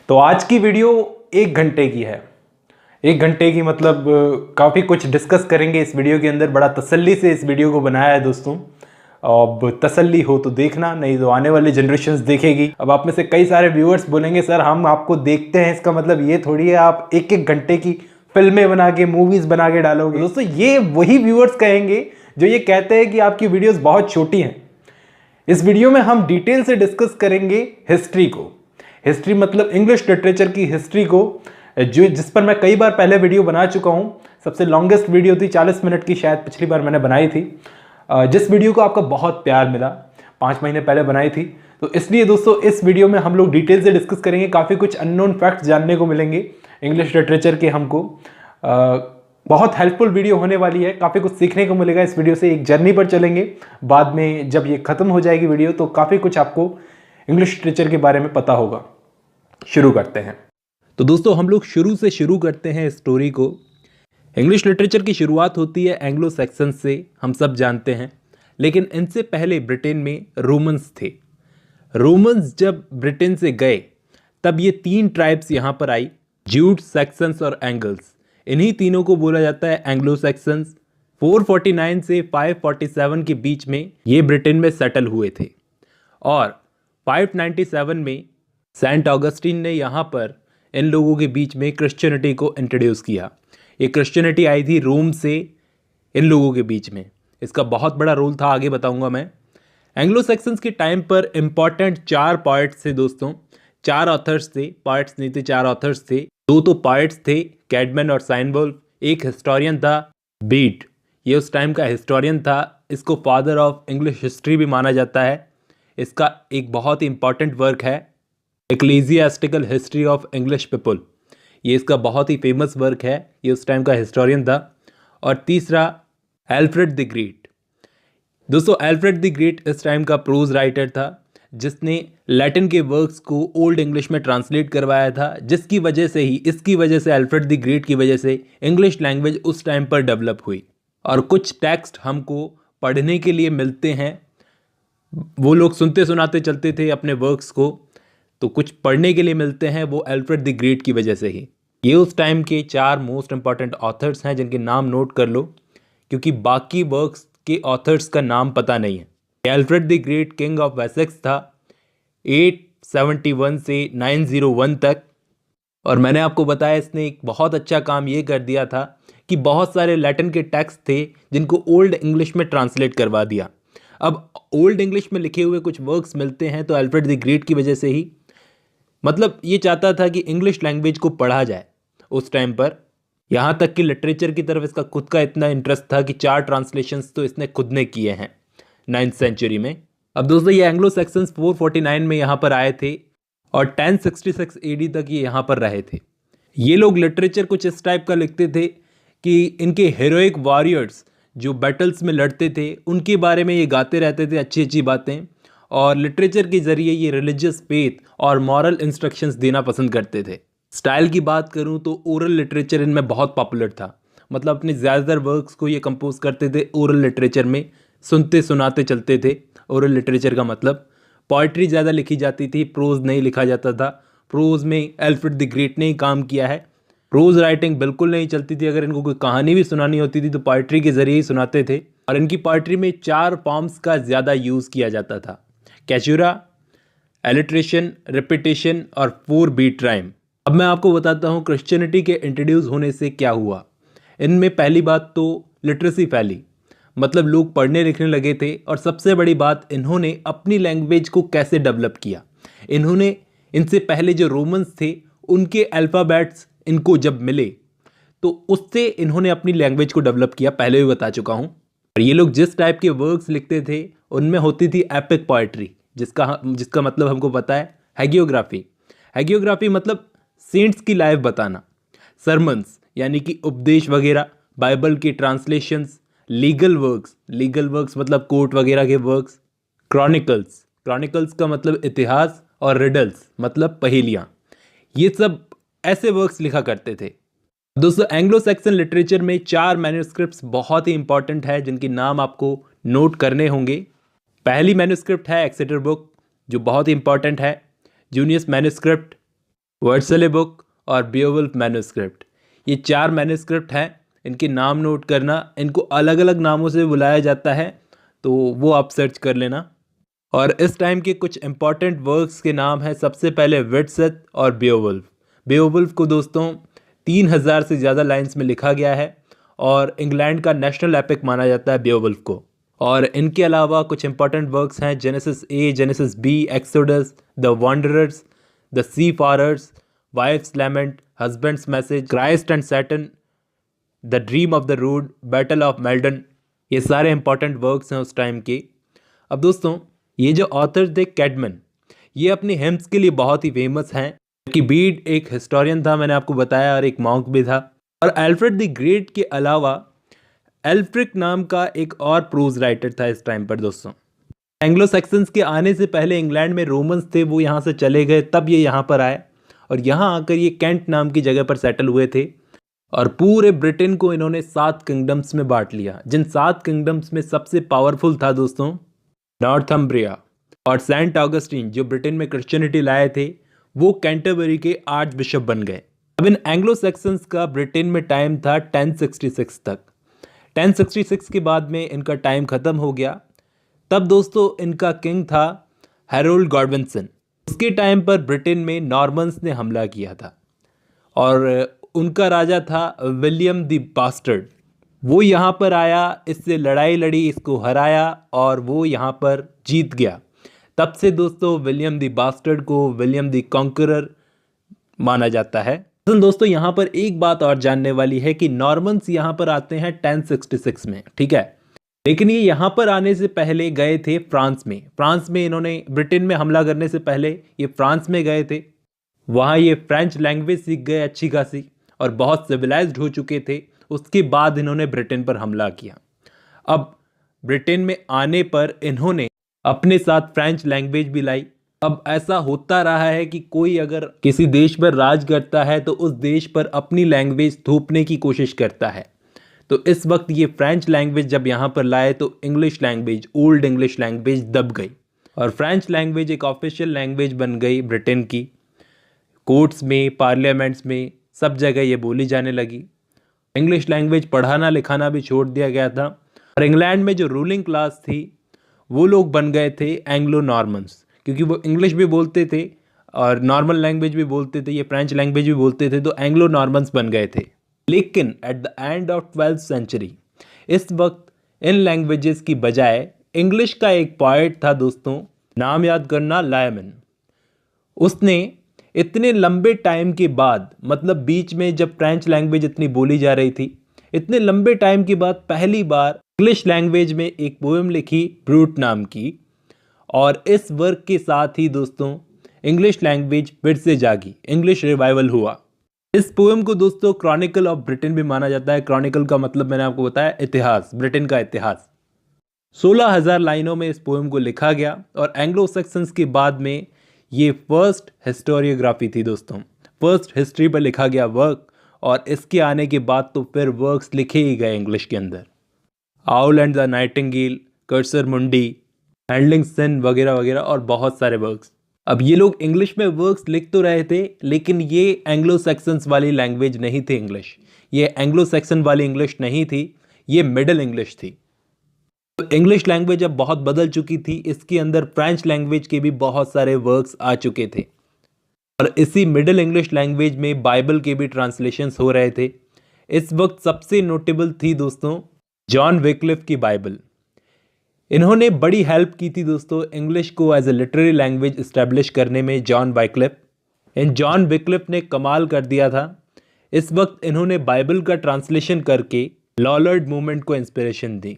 तो आज की वीडियो 1 घंटे की है। 1 घंटे की मतलब काफ़ी कुछ डिस्कस करेंगे इस वीडियो के अंदर। बड़ा तसल्ली से इस वीडियो को बनाया है दोस्तों। अब तसल्ली हो तो देखना, नहीं तो आने वाली जनरेशन्स देखेगी। अब आप में से कई सारे व्यूअर्स बोलेंगे सर हम आपको देखते हैं, इसका मतलब ये थोड़ी है आप 1-1 घंटे की फिल्में बना के मूवीज बना के डालोगे। दोस्तों ये वही व्यूअर्स कहेंगे जो ये कहते हैं कि आपकी वीडियोस बहुत छोटी हैं। इस वीडियो में हम डिटेल से डिस्कस करेंगे हिस्ट्री को। हिस्ट्री मतलब इंग्लिश लिटरेचर की हिस्ट्री को, जो जिस पर मैं कई बार पहले वीडियो बना चुका हूं। सबसे लॉन्गेस्ट वीडियो थी 40 मिनट की, शायद पिछली बार मैंने बनाई थी, जिस वीडियो को आपका बहुत प्यार मिला। 5 महीने पहले बनाई थी। तो इसलिए दोस्तों इस वीडियो में हम लोग डिटेल से डिस्कस करेंगे। काफ़ी कुछ अननोन फैक्ट्स जानने को मिलेंगे इंग्लिश लिटरेचर के हमको। बहुत हेल्पफुल वीडियो होने वाली है, काफ़ी कुछ सीखने को मिलेगा इस वीडियो से। एक जर्नी पर चलेंगे, बाद में जब ये खत्म हो जाएगी वीडियो तो काफ़ी कुछ आपको इंग्लिश लिटरेचर के बारे में पता होगा। शुरू करते हैं। तो दोस्तों हम लोग शुरू से शुरू करते हैं स्टोरी को। इंग्लिश लिटरेचर की शुरुआत होती है एंग्लो सैक्सन से, हम सब जानते हैं। लेकिन इनसे पहले ब्रिटेन में रोमन्स थे। रोमन्स जब ब्रिटेन से गए तब ये 3 ट्राइब्स यहाँ पर आई, ज्यूट्स, सैक्सन्स और एंगल्स। इन्हीं तीनों को बोला जाता है एंग्लो सैक्सन्स। 449 से 547 के बीच में ये ब्रिटेन में सेटल हुए थे और 597 में सेंट ऑगस्टीन ने यहाँ पर इन लोगों के बीच में क्रिश्चियनिटी को इंट्रोड्यूस किया। ये क्रिश्चियनिटी आई थी रोम से इन लोगों के बीच में। इसका बहुत बड़ा रोल था, आगे बताऊंगा मैं। एंग्लो सैक्सन्स के टाइम पर इंपॉर्टेंट 4 पोएट्स थे दोस्तों। 4 ऑथर्स थे, पोएट्स नहीं थे, 4 ऑथर्स थे। 2 तो पोएट्स थे, कैडमैन और साइनवोल्फ। एक हिस्टोरियन था, बीट। ये उस टाइम का हिस्टोरियन था। इसको फादर ऑफ इंग्लिश हिस्ट्री भी माना जाता है। इसका एक बहुत ही इंपॉर्टेंट वर्क है इक्लेसियास्टिकल हिस्ट्री ऑफ इंग्लिश पीपल। ये इसका बहुत ही फेमस वर्क है। ये उस टाइम का हिस्टोरियन था। और तीसरा एल्फ्रेड द ग्रेट। दोस्तों एल्फ्रेड द ग्रेट इस टाइम का प्रोज राइटर था, जिसने लैटिन के वर्क्स को ओल्ड इंग्लिश में ट्रांसलेट करवाया था, जिसकी वजह से ही, इसकी वजह से, एल्फ्रेड द ग्रेट की वजह से इंग्लिश लैंग्वेज उस टाइम पर डेवलप हुई। और कुछ टेक्स्ट हमको पढ़ने के लिए मिलते हैं। वो लोग सुनते सुनाते चलते थे अपने वर्क्स को, तो कुछ पढ़ने के लिए मिलते हैं वो एल्फ्रेड द ग्रेट की वजह से ही। ये उस टाइम के 4 मोस्ट इंपॉर्टेंट ऑथर्स हैं जिनके नाम नोट कर लो, क्योंकि बाकी वर्क्स के ऑथर्स का नाम पता नहीं है। Alfred the great king of Wessex था 871 से 901 तक। और मैंने आपको बताया इसने एक बहुत अच्छा काम ये कर दिया था कि बहुत सारे लैटिन के टेक्स्ट थे जिनको ओल्ड इंग्लिश में ट्रांसलेट करवा दिया। अब ओल्ड इंग्लिश में लिखे हुए कुछ वर्क्स मिलते हैं तो एल्फ्रेड द ग्रेट की वजह से ही, मतलब ये चाहता था कि इंग्लिश लैंग्वेज को पढ़ा जाए उस टाइम पर। यहाँ तक कि लिटरेचर की तरफ इसका खुद का इतना इंटरेस्ट था कि 4 ट्रांसलेशंस तो इसने खुद ने किए हैं 9th सेंचुरी में। अब दोस्तों ये एंग्लो सैक्सन्स 449 में यहाँ पर आए थे और 1066 एडी तक ये यहाँ पर रहे थे। ये लोग लिटरेचर कुछ इस टाइप का लिखते थे कि इनके हीरोइक वॉरियर्स जो बैटल्स में लड़ते थे उनके बारे में ये गाते रहते थे अच्छी अच्छी बातें। और लिटरेचर के ज़रिए ये रिलीजियस फेथ और मॉरल इंस्ट्रक्शंस देना पसंद करते थे। स्टाइल की बात करूँ तो ओरल लिटरेचर इनमें बहुत पॉपुलर था। मतलब अपने ज़्यादातर वर्क्स को ये कंपोज करते थे ओरल लिटरेचर में, सुनते सुनाते चलते थे। ओरल लिटरेचर का मतलब पोइट्री ज़्यादा लिखी जाती थी, प्रोज नहीं लिखा जाता था। प्रोज में एल्फ्रेड द ग्रेट ने ही काम किया है। प्रोज राइटिंग बिल्कुल नहीं चलती थी। अगर इनको कोई कहानी भी सुनानी होती थी तो पोइट्री के ज़रिए ही सुनाते थे। और इनकी पोइट्री में 4 फॉर्म्स का ज़्यादा यूज़ किया जाता था, कैजुरा, एलिट्रेशन, रिपीटेशन और 4 बीट राइम। अब मैं आपको बताता हूँ क्रिश्चियनिटी के इंट्रोड्यूस होने से क्या हुआ। इनमें पहली बात तो लिटरेसी फैली, मतलब लोग पढ़ने लिखने लगे थे। और सबसे बड़ी बात, इन्होंने अपनी लैंग्वेज को कैसे डेवलप किया। इन्होंने, इनसे पहले जो रोमन्स थे उनके अल्फ़ाबेट्स इनको जब मिले तो उससे इन्होंने अपनी लैंग्वेज को डेवलप किया, पहले भी बता चुका हूँ। और ये लोग जिस टाइप के वर्क्स लिखते थे उनमें होती थी एपिक पोएट्री, जिसका मतलब हमको पता है हैगियोग्राफी। हैगियोग्राफी मतलब सेंट्स की लाइफ बताना। सरमन्स यानी कि उपदेश वगैरह, बाइबल के ट्रांसलेशंस, लीगल वर्क्स मतलब कोर्ट वगैरह के वर्क्स, क्रॉनिकल्स का मतलब इतिहास, और रिडल्स मतलब पहेलियाँ। ये सब ऐसे वर्क्स लिखा करते थे। दोस्तों एंग्लो सैक्सन लिटरेचर में 4 मैन्युस्क्रिप्ट्स बहुत ही इंपॉर्टेंट है जिनके नाम आपको नोट करने होंगे। पहली मैन्युस्क्रिप्ट है एक्सेटर बुक, जो बहुत ही इंपॉर्टेंट है। जूनियस मैन्युस्क्रिप्ट, वर्सले बुक और बियोवुल्फ मैन्युस्क्रिप्ट। ये 4 मैन्युस्क्रिप्ट हैं। इनके नाम नोट करना, इनको अलग अलग नामों से बुलाया जाता है, तो वो आप सर्च कर लेना। और इस टाइम के कुछ इंपॉर्टेंट वर्क्स के नाम हैं। सबसे पहले विट्सेथ और बियोवुल्फ। बियोवुल्फ को दोस्तों 3000 से ज़्यादा लाइंस में लिखा गया है और इंग्लैंड का नेशनल एपिक माना जाता है बियोवुल्फ को। और इनके अलावा कुछ इंपॉर्टेंट वर्क्स हैं Genesis A, Genesis B, Exodus, the wanderers, the seafarers, wife's lament, husband's message, Christ and Satan, the dream of the rood, battle of Maldon. ये सारे इंपॉर्टेंट वर्क्स हैं उस टाइम के। अब दोस्तों ये जो ऑथर थे कैडमन, ये अपनी हिम्स के लिए बहुत ही फेमस हैं। कि बीड एक हिस्टोरियन था, मैंने आपको बताया, और एक मॉन्क भी था। और एल्फ्रेड द ग्रेट के अलावा एल्फ्रिक नाम का एक और प्रोज राइटर था इस टाइम पर दोस्तों। एंग्लो सैक्सन्स के आने से पहले इंग्लैंड में रोमन्स थे, वो यहाँ से चले गए, तब ये यहाँ पर आए और यहाँ आकर ये कैंट नाम की जगह पर सेटल हुए थे। और पूरे ब्रिटेन को इन्होंने 7 किंगडम्स में बांट लिया, जिन 7 किंगडम्स में सबसे पावरफुल था दोस्तों नॉर्थम्ब्रिया। और सेंट ऑगस्टीन जो ब्रिटेन में क्रिश्चियनिटी लाए थे, वो कैंटरबरी के आर्च बिशप बन गए। अब इन एंग्लो सैक्सन्स का ब्रिटेन में टाइम था 1066 तक। 1066 के बाद में इनका टाइम ख़त्म हो गया। तब दोस्तों इनका किंग था हैरोल्ड गॉडविंसन। उसके टाइम पर ब्रिटेन में नॉर्मन्स ने हमला किया था और उनका राजा था विलियम द बास्टर्ड। वो यहाँ पर आया, इससे लड़ाई लड़ी, इसको हराया और वो यहाँ पर जीत गया। तब से दोस्तों विलियम द बास्टर्ड को विलियम द कॉन्करर माना जाता है। दोस्तों यहाँ पर एक बात और जानने वाली है कि नॉर्मन्स यहाँ पर आते हैं 1066 में, ठीक है, लेकिन ये यहाँ पर आने से पहले गए थे फ्रांस में। फ्रांस में इन्होंने ब्रिटेन में हमला करने से पहले ये फ्रांस में गए थे। वहाँ ये फ्रेंच लैंग्वेज सीख गए अच्छी खासी और बहुत सिविलाइज्ड हो चुके थे। उसके बाद इन्होंने ब्रिटेन पर हमला किया। अब ब्रिटेन में आने पर इन्होंने अपने साथ फ्रेंच लैंग्वेज भी लाई। अब ऐसा होता रहा है कि कोई अगर किसी देश पर राज करता है तो उस देश पर अपनी लैंग्वेज थोपने की कोशिश करता है। तो इस वक्त ये फ्रेंच लैंग्वेज जब यहाँ पर लाए तो English language, old English language दब गई और फ्रेंच लैंग्वेज एक ऑफिशियल लैंग्वेज बन गई ब्रिटेन की। कोर्ट्स में, पार्लियामेंट्स में, सब जगह ये बोली जाने लगी। इंग्लिश लैंग्वेज पढ़ाना लिखाना भी छोड़ दिया गया था और इंग्लैंड में जो रूलिंग क्लास थी वो लोग बन गए थे एंग्लो नॉर्मन्स, क्योंकि वो इंग्लिश भी बोलते थे और नॉर्मल लैंग्वेज भी बोलते थे, ये फ्रेंच लैंग्वेज भी बोलते थे, तो एंग्लो नॉर्मन्स बन गए थे। लेकिन at the end of 12th century इस वक्त इन लैंग्वेजेस की बजाय इंग्लिश का एक पोएट था दोस्तों, नाम याद करना, लायमन। उसने इतने लंबे टाइम के बाद, मतलब बीच में जब फ्रेंच लैंग्वेज इतनी बोली जा रही थी, इतने लंबे टाइम के बाद पहली बार इंग्लिश लैंग्वेज में एक पोएम लिखी ब्रूट नाम की। और इस वर्क के साथ ही दोस्तों इंग्लिश लैंग्वेज फिर से जागी, इंग्लिश रिवाइवल हुआ। इस पोएम को दोस्तों क्रॉनिकल ऑफ ब्रिटेन भी माना जाता है। क्रॉनिकल का मतलब मैंने आपको बताया इतिहास, ब्रिटेन का इतिहास। 16,000 लाइनों में इस पोएम को लिखा गया और एंग्लो सैक्सन्स के बाद में ये फर्स्ट हिस्टोरियोग्राफी थी दोस्तों, फर्स्ट हिस्ट्री पर लिखा गया वर्क। और इसके आने के बाद तो फिर वर्क्स लिखे ही गए इंग्लिश के अंदर। Owl and the Nightingale, cursor मुंडी, हैंडलिंग सिन वगैरह वगैरह और बहुत सारे वर्क्स। अब ये लोग इंग्लिश में वर्क्स लिख तो रहे थे, लेकिन ये एंग्लो सैक्सन्स वाली लैंग्वेज नहीं थी इंग्लिश। ये एंग्लो सैक्सन वाली इंग्लिश नहीं थी, ये मिडिल इंग्लिश थी। इंग्लिश लैंग्वेज अब बहुत बदल चुकी थी, इसके अंदर फ्रेंच लैंग्वेज के भी बहुत सारे वर्क्स आ चुके थे और इसी मिडिल इंग्लिश लैंग्वेज में बाइबल के भी ट्रांसलेशंस हो रहे थे। इस वक्त सबसे नोटेबल थी दोस्तों जॉन विक्लिफ की बाइबल। इन्होंने बड़ी हेल्प की थी दोस्तों इंग्लिश को as a literary language establish करने में, जॉन विक्लिफ। इन जॉन विक्लिफ ने कमाल कर दिया था। इस वक्त इन्होंने बाइबल का ट्रांसलेशन करके लॉलर्ड मूवमेंट को इंस्पिरेशन दी।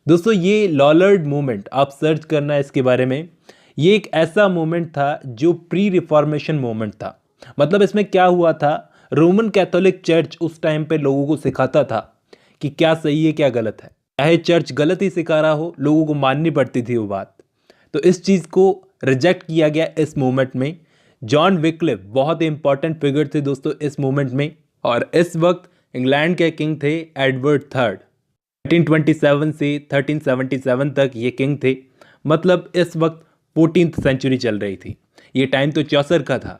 दोस्तों ये लॉलर्ड मूवमेंट आप सर्च करना इसके बारे में, ये एक ऐसा मूवमेंट था जो प्री रिफॉर्मेशन मूवमेंट था। मतलब इसमें क्या हुआ था, रोमन कैथोलिक चर्च उस टाइम पे लोगों को सिखाता था कि क्या सही है क्या गलत है। चाहे चर्च गलत ही सिखा रहा हो, लोगों को माननी पड़ती थी वो बात। तो इस चीज़ को रिजेक्ट किया गया इस मूवमेंट में। जॉन विक्लिफ बहुत ही इंपॉर्टेंट फिगर थे दोस्तों इस मूवमेंट में। और इस वक्त इंग्लैंड के किंग थे एडवर्ड थर्ड। 1327 से 1377 तक ये किंग थे। मतलब इस वक्त 14th सेंचुरी चल रही थी। ये टाइम तो चौसर का था,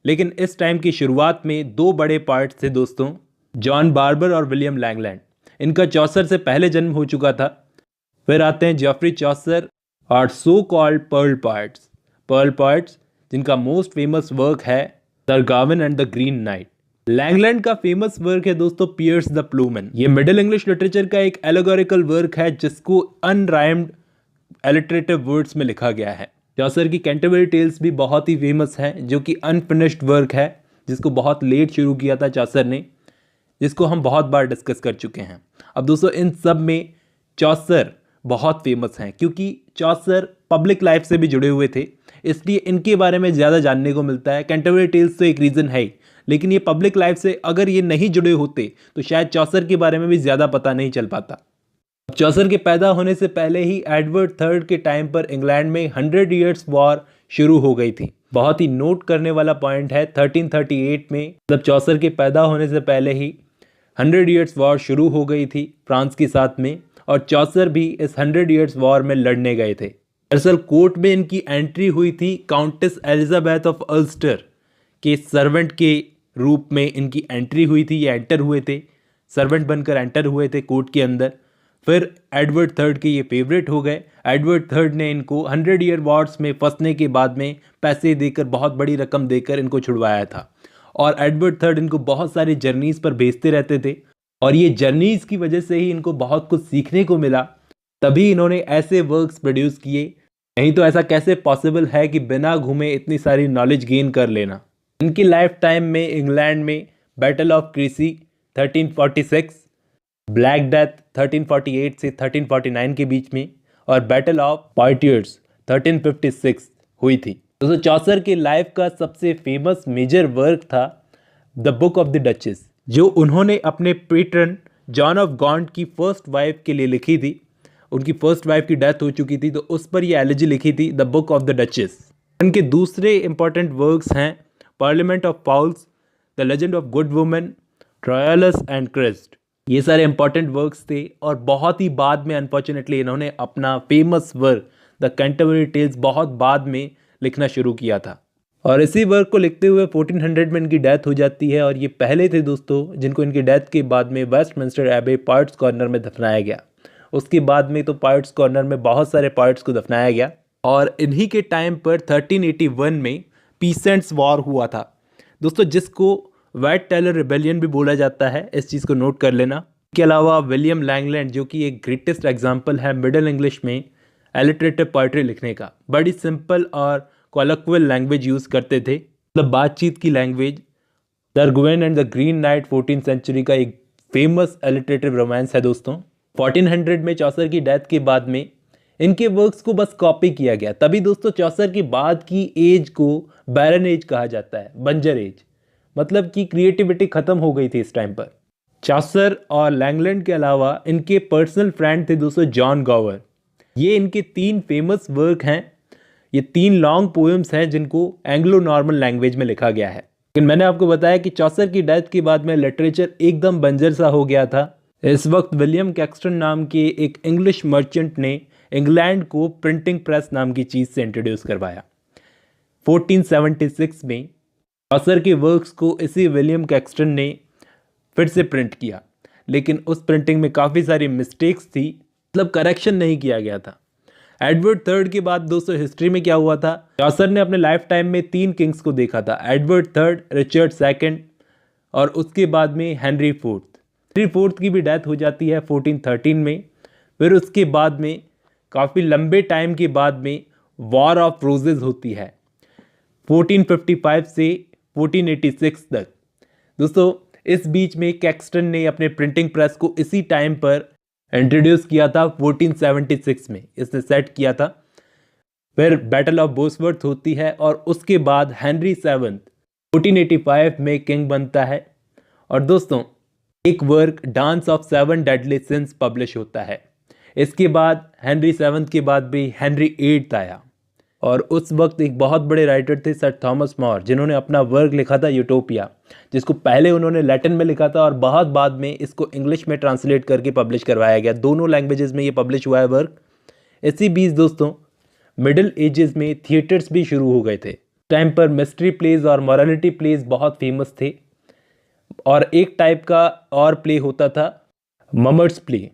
लेकिन इस टाइम की शुरुआत में दो बड़े पार्ट थे दोस्तों, जॉन बार्बर और विलियम लैंगलैंड। इनका चौसर से पहले जन्म हो चुका था। फिर आते हैं जेफरी चौसर और सो कॉल्ड पर्ल पार्ट्स जिनका मोस्ट फेमस वर्क है the Gawain and the Green Knight. Langland का फेमस वर्क है दोस्तों पियर्स द प्लूमन। ये मिडिल इंग्लिश लिटरेचर का एक एलेगोरिकल वर्क है जिसको अनराइम्ड एलिटरेटिव वर्ड्स में लिखा गया है। चौसर की कैंटरबरी टेल्स भी बहुत ही फेमस है जो कि अनफिनिश्ड वर्क है, जिसको बहुत लेट शुरू किया था चौसर ने, जिसको हम बहुत बार डिस्कस कर चुके हैं। अब दोस्तों इन सब में चौसर बहुत फेमस हैं क्योंकि चौसर पब्लिक लाइफ से भी जुड़े हुए थे, इसलिए इनके बारे में ज़्यादा जानने को मिलता है। कैंटरबरी टेल्स तो एक रीज़न है ही, लेकिन ये पब्लिक लाइफ से अगर ये नहीं जुड़े होते तो शायद चौसर के बारे में भी ज़्यादा पता नहीं चल पाता। चौसर के पैदा होने से पहले ही एडवर्ड थर्ड के टाइम पर इंग्लैंड में 100 ईयर्स वॉर शुरू हो गई थी। बहुत ही नोट करने वाला पॉइंट है 1338 में, मतलब चौसर के पैदा होने से पहले ही 100 ईयर्स वॉर शुरू हो गई थी फ्रांस के साथ में, और चौसर भी इस 100 ईयर्स वॉर में लड़ने गए थे। दरअसल कोर्ट में इनकी एंट्री हुई थी काउंटेस एलिजाबेथ ऑफ अल्स्टर के सर्वेंट के रूप में। इनकी एंट्री हुई थी, ये एंटर हुए थे, सर्वेंट बनकर एंटर हुए थे कोर्ट के अंदर। फिर एडवर्ड थर्ड के ये फेवरेट हो गए। एडवर्ड थर्ड ने इनको 100 ईयर वॉर्स में फंसने के बाद में पैसे देकर, बहुत बड़ी रकम देकर इनको छुड़वाया था, और एडवर्ड थर्ड इनको बहुत सारी जर्नीज़ पर भेजते रहते थे, और ये जर्नीज़ की वजह से ही इनको बहुत कुछ सीखने को मिला, तभी इन्होंने ऐसे वर्क्स प्रोड्यूस किए। नहीं तो ऐसा कैसे पॉसिबल है कि बिना घूमे इतनी सारी नॉलेज गेन कर लेना। इनकी लाइफ टाइम में इंग्लैंड में battle of Creasey 1346, black death 1348 से 1349 के बीच में, और बैटल ऑफ पोइटियर्स 1356 हुई थी। दोस्तों चौसर के लाइफ का सबसे फेमस मेजर वर्क था the book of the duchess, जो उन्होंने अपने पेट्रन जॉन ऑफ गॉन्ट की फर्स्ट वाइफ के लिए लिखी थी। उनकी फर्स्ट वाइफ की डेथ हो चुकी थी, तो उस पर ये एलिजी लिखी थी, the book of the duchess. इनके दूसरे इंपॉर्टेंट वर्क्स हैं parliament of fowls, the legend of good woman, Troilus and Criseyde. ये सारे इंपॉर्टेंट वर्क्स थे, और बहुत ही बाद में अनफॉर्चुनेटली इन्होंने अपना famous work the Canterbury Tales बहुत बाद में लिखना शुरू किया था, और इसी वर्क को लिखते हुए 1400 में इनकी डेथ हो जाती है। और ये पहले थे दोस्तों जिनको इनकी डेथ के बाद में वेस्टमिंस्टर एबे पार्ट्स कॉर्नर में दफनाया गया। उसके बाद में तो पार्ट्स कॉर्नर में बहुत सारे पार्ट्स को दफनाया गया, और इन्हीं के टाइम पर 1381 में पीसेंट्स वॉर हुआ था दोस्तों, जिसको व्हाइट टेलर रिबेलियन भी बोला जाता है, इस चीज़ को नोट कर लेना। इसके अलावा विलियम लैंगलैंड जो कि एक ग्रेटेस्ट एग्जाम्पल है मिडिल इंग्लिश में एलिटरेटिव पोइट्री लिखने का, बड़ी सिंपल और कोलक्वल लैंग्वेज यूज़ करते थे, मतलब बातचीत की language. The Gawain and the Green Knight 14th century का एक फेमस एलिटरेटिव रोमांस है दोस्तों। 1400 में चौसर की डेथ के बाद में इनके वर्क्स को बस कॉपी किया गया, तभी दोस्तों चौसर के बाद की एज को बैरन एज कहा जाता है, बंजर एज, मतलब कि क्रिएटिविटी खत्म हो गई थी इस टाइम पर। चौसर और लैंगलैंड के अलावा इनके पर्सनल फ्रेंड थे दोस्तों जॉन गॉवर। ये इनके 3 फेमस वर्क हैं, ये 3 लॉन्ग पोएम्स हैं जिनको एंग्लो नॉर्मन लैंग्वेज में लिखा गया है। लेकिन मैंने आपको बताया कि चौसर की डेथ के बाद में लिटरेचर एकदम बंजर सा हो गया था। इस वक्त विलियम कैक्सटन नाम के एक इंग्लिश मर्चेंट ने इंग्लैंड को प्रिंटिंग प्रेस नाम की चीज़ से इंट्रोड्यूस करवाया। 1476 में चौसर के वर्क्स को इसी विलियम कैक्सटन ने फिर से प्रिंट किया, लेकिन उस प्रिंटिंग में काफ़ी सारी मिस्टेक्स थी, मतलब करेक्शन नहीं किया गया था। एडवर्ड थर्ड के बाद दोस्तों हिस्ट्री में क्या हुआ था, चौसर ने अपने लाइफ टाइम में 3 किंग्स को देखा था, एडवर्ड थर्ड, रिचर्ड सेकंड, और उसके बाद में हेनरी फोर्थ की भी डेथ हो जाती है 1413 में। फिर उसके बाद में काफ़ी लंबे टाइम के बाद में वॉर ऑफ रोजेज होती है 1455 से 1486 तक। दोस्तों इस बीच में कैक्सटन ने अपने प्रिंटिंग प्रेस को इसी टाइम पर इंट्रोड्यूस किया था 1476 में, इसने सेट किया था। फिर बैटल ऑफ बोसवर्थ होती है, और उसके बाद हेनरी 7 1485 में किंग बनता है। और दोस्तों एक work dance of 7 deadly since publish होता है। इसके बाद हेनरी 7 के बाद भी हेनरी 8 आया, और उस वक्त एक बहुत बड़े राइटर थे सर थॉमस मोर, जिन्होंने अपना वर्क लिखा था यूटोपिया, जिसको पहले उन्होंने लैटिन में लिखा था और बहुत बाद में इसको इंग्लिश में ट्रांसलेट करके पब्लिश करवाया गया। दोनों लैंग्वेजेस में ये पब्लिश हुआ है वर्क। इसी बीच दोस्तों मिडिल एजेस में थिएटर्स भी शुरू हो गए थे। टाइम पर मिस्ट्री प्लेज और मॉरलिटी प्लेज बहुत फेमस थे। और एक टाइप का और प्ले होता था ममर्स प्ले।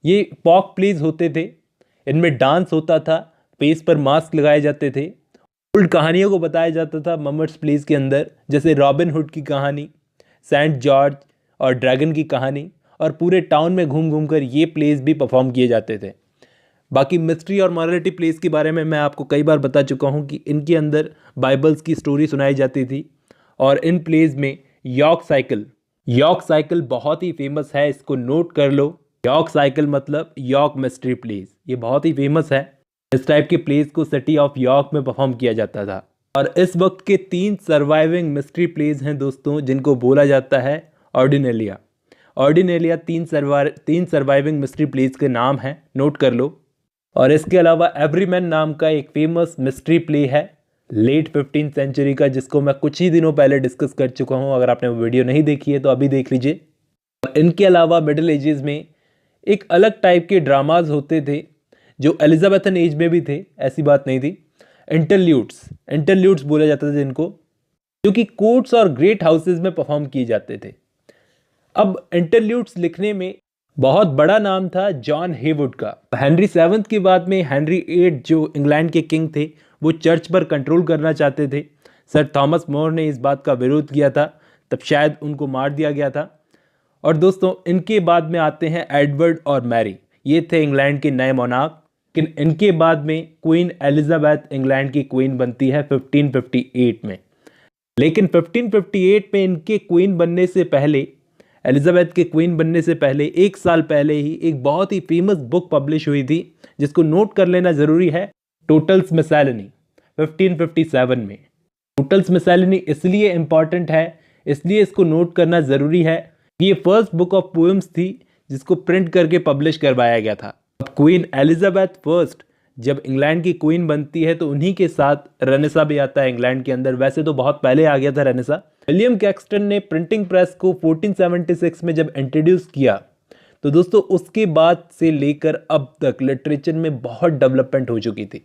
ये पॉक प्लेज होते थे, इनमें डांस होता था, फेस पर मास्क लगाए जाते थे, ओल्ड कहानियों को बताया जाता था ममर्स प्लेज के अंदर, जैसे रॉबिन हुड की कहानी, सेंट जॉर्ज और ड्रैगन की कहानी, और पूरे टाउन में घूम घूम कर ये प्लेज भी परफॉर्म किए जाते थे। बाकी मिस्ट्री और मॉरलिटी प्लेस के बारे में मैं आपको कई बार बता चुका हूँ कि इनके अंदर बाइबल्स की स्टोरी सुनाई जाती थी। और इन प्लेस में यॉर्क साइकिल बहुत ही फेमस है, इसको नोट कर लो। यॉर्क साइकिल मतलब यॉर्क मिस्ट्री प्लेस, ये बहुत ही फेमस है। इस टाइप के प्लेस को सिटी ऑफ यॉर्क में परफॉर्म किया जाता था। और इस वक्त के 3 सर्वाइविंग मिस्ट्री प्लेस हैं दोस्तों, जिनको बोला जाता है ऑर्डिनेलिया। 3 सर्वाइविंग मिस्ट्री प्लेस के नाम हैं, नोट कर लो। और इसके अलावा एवरीमैन नाम का एक फेमस मिस्ट्री प्ले है लेट 15th सेंचुरी का, जिसको मैं कुछ ही दिनों पहले डिस्कस कर चुका हूं। अगर आपने वो वीडियो नहीं देखी है तो अभी देख लीजिए। और इनके अलावा मिडिल एजेस में एक अलग टाइप के ड्रामाज होते थे जो एलिजाबेथन एज में भी थे, ऐसी बात नहीं थी। इंटरल्यूड्स बोला जाता था जिनको, जो कि कोर्ट्स और ग्रेट हाउसेज में परफॉर्म किए जाते थे। अब इंटरल्यूड्स लिखने में बहुत बड़ा नाम था जॉन हेवुड का। हेनरी 7 के बाद में हेनरी 8 जो इंग्लैंड के किंग थे, वो चर्च पर कंट्रोल करना चाहते थे। सर थॉमस मोर ने इस बात का विरोध किया था, तब शायद उनको मार दिया गया था। और दोस्तों इनके बाद में आते हैं एडवर्ड और मैरी, ये थे इंग्लैंड के नए मोनार्क। लेकिन इनके बाद में क्वीन एलिजाबेथ इंग्लैंड की क्वीन बनती है 1558 में। लेकिन 1558 में इनके क्वीन बनने से पहले, एलिजाबेथ के क्वीन बनने से पहले 1 साल पहले ही एक बहुत ही फेमस बुक पब्लिश हुई थी, जिसको नोट कर लेना ज़रूरी है, टोटल्स मिसैलिनी 1557 में। टोटल्स मिसैलिनी इसलिए इम्पॉर्टेंट है, इसलिए इसको नोट करना ज़रूरी है। ये फर्स्ट बुक ऑफ पोएम्स थी जिसको प्रिंट करके पब्लिश करवाया गया था। अब क्वीन एलिजाबेथ फर्स्ट जब इंग्लैंड की क्वीन बनती है तो उन्हीं के साथ रेनेसा भी आता है इंग्लैंड के अंदर। वैसे तो बहुत पहले आ गया था रेनेसा। विलियम कैक्सटन ने प्रिंटिंग प्रेस को 1476 में जब इंट्रोड्यूस किया, तो दोस्तों उसके बाद से लेकर अब तक लिटरेचर में बहुत डेवलपमेंट हो चुकी थी।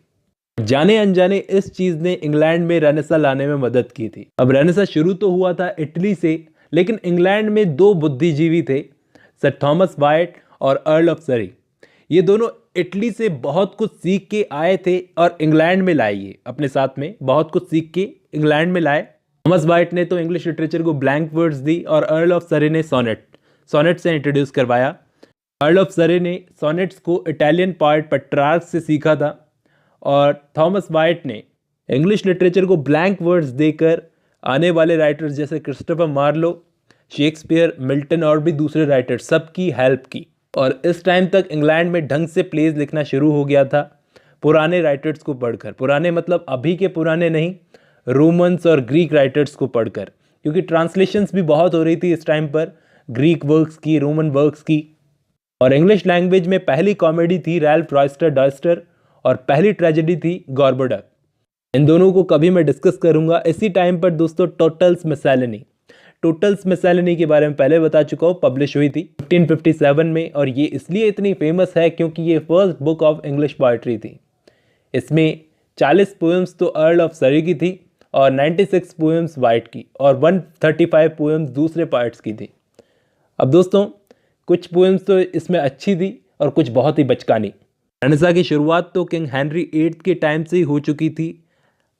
जाने अनजाने इस चीज़ ने इंग्लैंड में रेनेसा लाने में मदद की थी। अब रेनेसा शुरू तो हुआ था इटली से, लेकिन इंग्लैंड में 2 बुद्धिजीवी थे, सर थॉमस वाइट और अर्ल ऑफ सरी। ये दोनों इटली से बहुत कुछ सीख के आए थे और इंग्लैंड में लाए, ये अपने साथ में बहुत कुछ सीख के इंग्लैंड में लाए। थॉमस वाइट ने तो इंग्लिश लिटरेचर को ब्लैंक वर्ड्स दी और अर्ल ऑफ सरे ने सोनेट से इंट्रोड्यूस करवाया। अर्ल ऑफ सरे ने सोनेट्स को इटालियन पोएट पेट्रार्क से सीखा था और थॉमस वाइट ने इंग्लिश लिटरेचर को ब्लैंक वर्ड्स देकर आने वाले राइटर्स जैसे क्रिस्टोफर मार्लो, शेक्सपियर, मिल्टन और भी दूसरे राइटर सबकी हेल्प की। और इस टाइम तक इंग्लैंड में ढंग से प्लेज लिखना शुरू हो गया था पुराने राइटर्स को पढ़कर। पुराने मतलब अभी के पुराने नहीं, रोमन्स और ग्रीक राइटर्स को पढ़कर, क्योंकि ट्रांसलेशंस भी बहुत हो रही थी इस टाइम पर, ग्रीक वर्क्स की, रोमन वर्क्स की। और इंग्लिश लैंग्वेज में पहली कॉमेडी थी रैल्फ रॉयस्टर डॉयस्टर और पहली ट्रेजेडी थी गॉर्बोडक। इन दोनों को कभी मैं डिस्कस करूंगा। इसी टाइम पर दोस्तों टोटल्स मिसैलिनी के बारे में पहले बता चुका हूँ, पब्लिश हुई थी 1557 में। और ये इसलिए इतनी फेमस है क्योंकि ये first book of English poetry थी। इसमें 40 पोएम्स तो अर्ल ऑफ सरी की थी और 96 पोएम्स वाइट की और 135 पोएम्स दूसरे पोएट्स की थी। अब दोस्तों कुछ पोएम्स तो इसमें अच्छी थी और कुछ बहुत ही बचकानी। रेनेसा की शुरुआत तो किंग हेनरी 8 के टाइम से ही हो चुकी थी।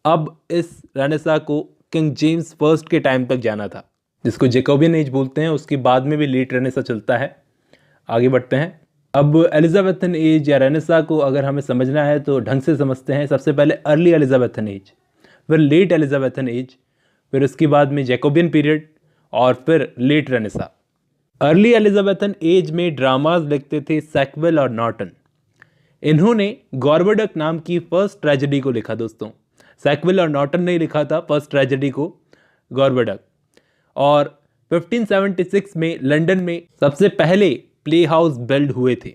अब इस रेनेसा को किंग जेम्स फर्स्ट के टाइम तक जाना था, जिसको जैकोबियन एज बोलते हैं। उसके बाद में भी लेट रेनेसा चलता है। आगे बढ़ते हैं। अब एलिजाबेथन एज या रेनेसा को अगर हमें समझना है तो ढंग से समझते हैं। सबसे पहले अर्ली एलिजाबेथन एज, फिर लेट एलिजाबेथन एज, फिर उसके बाद में जैकोबियन पीरियड और फिर late Renaissance. Early Elizabethan age में ड्रामाज लिखते थे सैकविल और नॉर्टन। इन्होंने गॉर्बोडक नाम की फर्स्ट ट्रेजेडी को लिखा दोस्तों। सैकविल और नॉर्टन ने लिखा था फर्स्ट ट्रेजेडी को, गॉर्बोडक। और 1576 में लंदन में सबसे पहले प्ले हाउस बिल्ड हुए थे।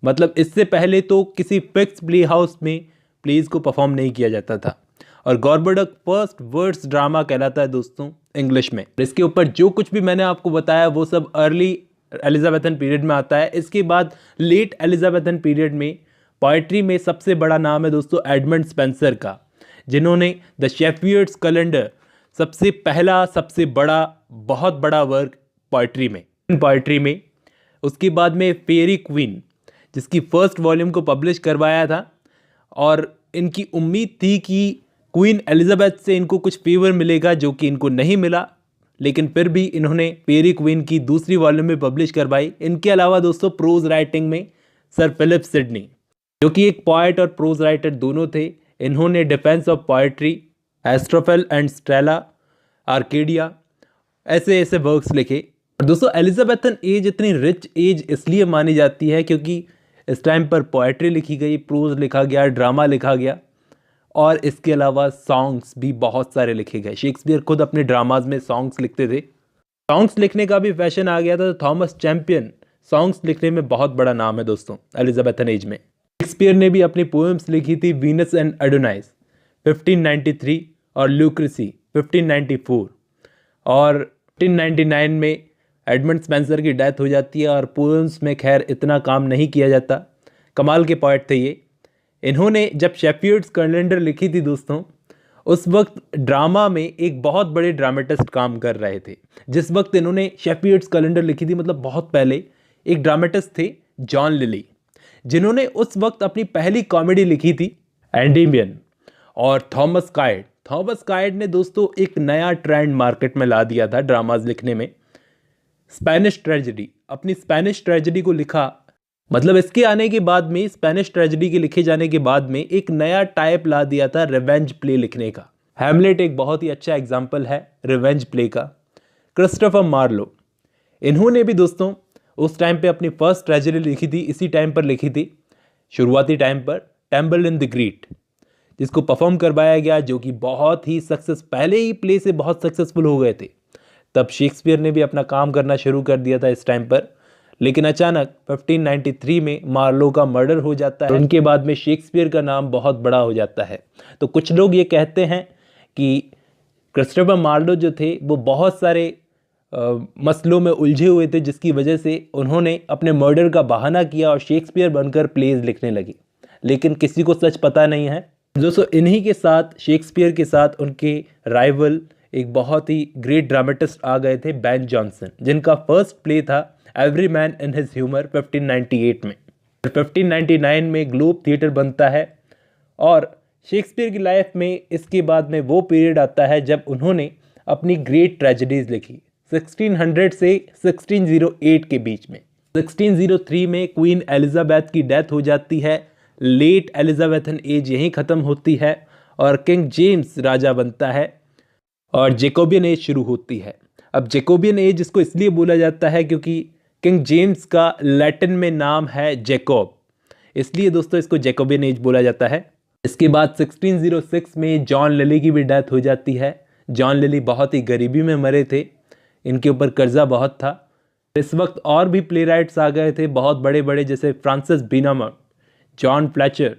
मतलब इससे पहले तो किसी फिक्स प्ले हाउस में प्लेज को परफॉर्म नहीं किया जाता था। और गॉर्बोडक फर्स्ट वर्ड्स ड्रामा कहलाता है दोस्तों इंग्लिश में। इसके ऊपर जो कुछ भी मैंने आपको बताया वो सब अर्ली एलिजाबेथन पीरियड में आता है। इसके बाद लेट एलिजाबेथन पीरियड में पोएट्री में सबसे बड़ा नाम है दोस्तों एडमंड स्पेंसर का, जिन्होंने द शेफियर्ड्स कैलेंडर सबसे पहला, सबसे बड़ा, बहुत बड़ा वर्क पोइट्री में। उसके बाद में फेयरी क्वीन, जिसकी फर्स्ट वॉल्यूम को पब्लिश करवाया था, और इनकी उम्मीद थी कि क्वीन एलिजाबेथ से इनको कुछ फेवर मिलेगा, जो कि इनको नहीं मिला, लेकिन फिर भी इन्होंने फेयरी क्वीन की दूसरी वॉल्यूम में पब्लिश करवाई। इनके अलावा दोस्तों प्रोज राइटिंग में सर फिलिप सिडनी, जो कि एक पोएट और प्रोज राइटर दोनों थे, इन्होंने defence of poetry, एस्ट्रोफेल and Stella, Arcadia, ऐसे ऐसे वर्क्स लिखे। और दोस्तों एलिजाबेथन एज इतनी रिच एज इसलिए मानी जाती है क्योंकि इस टाइम पर पोएट्री लिखी गई, प्रोज लिखा गया, ड्रामा लिखा गया, और इसके अलावा सॉन्ग्स भी बहुत सारे लिखे गए। शेक्सपियर खुद अपने ड्रामाज में सॉन्ग्स लिखते थे। सॉन्ग्स लिखने का भी फैशन आ गया था, तो थॉमस चैंपियन सॉन्ग्स लिखने में बहुत बड़ा नाम है दोस्तों एलिजाबेथन एज में। शेक्सपियर ने भी अपनी पोएम्स लिखी थी, वीनस एंड एडोनाइस 1593 और लूक्रेसी 1594, और 1599 में एडमंड स्पेंसर की डेथ हो जाती है, और पोएम्स में खैर इतना काम नहीं किया जाता। कमाल के पोएट थे ये। इन्होंने जब शेफियर्ड्स कैलेंडर लिखी थी दोस्तों, उस वक्त ड्रामा में एक बहुत बड़े ड्रामेटिस्ट काम कर रहे थे। जिस वक्त इन्होंने शेफियर्ड्स कैलेंडर लिखी थी, मतलब बहुत पहले, एक ड्रामेटिस्ट थे जॉन लिली, जिन्होंने उस वक्त अपनी पहली कॉमेडी लिखी थी एंडीमियन। और थॉमस कायड ने दोस्तों एक नया ट्रेंड मार्केट में ला दिया था ड्रामाज लिखने में। स्पेनिश ट्रेजेडी, अपनी स्पेनिश ट्रेजेडी को लिखा, मतलब इसके आने के बाद में, स्पेनिश ट्रेजेडी के लिखे जाने के बाद में एक नया टाइप ला दिया था रिवेंज प्ले लिखने का। हैमलेट एक बहुत ही अच्छा एग्जाम्पल है रिवेंज प्ले का। क्रिस्टोफर मार्लो, इन्होंने भी दोस्तों उस टाइम पे अपनी फर्स्ट ट्रेजेडी लिखी थी, इसी टाइम पर लिखी थी, शुरुआती टाइम पर, टेम्बल द ग्रेट, जिसको परफॉर्म करवाया गया, जो कि बहुत ही पहले ही प्ले से बहुत सक्सेसफुल हो गए थे। तब शेक्सपियर ने भी अपना काम करना शुरू कर दिया था इस टाइम पर, लेकिन अचानक 1593 में मार्लो का मर्डर हो जाता है। उनके बाद में शेक्सपियर का नाम बहुत बड़ा हो जाता है। तो कुछ लोग ये कहते हैं कि क्रिस्टोफर मार्लो जो थे वो बहुत सारे मसलों में उलझे हुए थे, जिसकी वजह से उन्होंने अपने मर्डर का बहाना किया और शेक्सपियर बनकर प्लेज लिखने लगे, लेकिन किसी को सच पता नहीं है। दोस्तों इन्हीं के साथ, शेक्सपियर के साथ, उनके राइवल एक बहुत ही ग्रेट ड्रामेटिस्ट आ गए थे, बेन जॉनसन, जिनका फर्स्ट प्ले था every man in his humour 1598 में। 1599 में ग्लोब थिएटर बनता है, और शेक्सपियर की लाइफ में इसके बाद में वो पीरियड आता है जब उन्होंने अपनी ग्रेट ट्रेजेडीज लिखी 1600 से 1608 के बीच में। 1603 में क्वीन एलिजाबेथ की डेथ हो जाती है, लेट एलिजाबेथन एज यहीं ख़त्म होती है, और किंग जेम्स राजा बनता है, और जेकोबियन एज शुरू होती है। अब जेकोबियन एज इसको इसलिए बोला जाता है क्योंकि किंग जेम्स का लैटिन में नाम है जैकोब, इसलिए दोस्तों इसको जैकोबियन एज बोला जाता है। इसके बाद 1606 में जॉन लिली की भी डेथ हो जाती है। जॉन लिली बहुत ही गरीबी में मरे थे, इनके ऊपर कर्जा बहुत था। इस वक्त और भी प्ले राइट्स आ गए थे बहुत बड़े बड़े, जैसे Francis Beaumont, John Fletcher,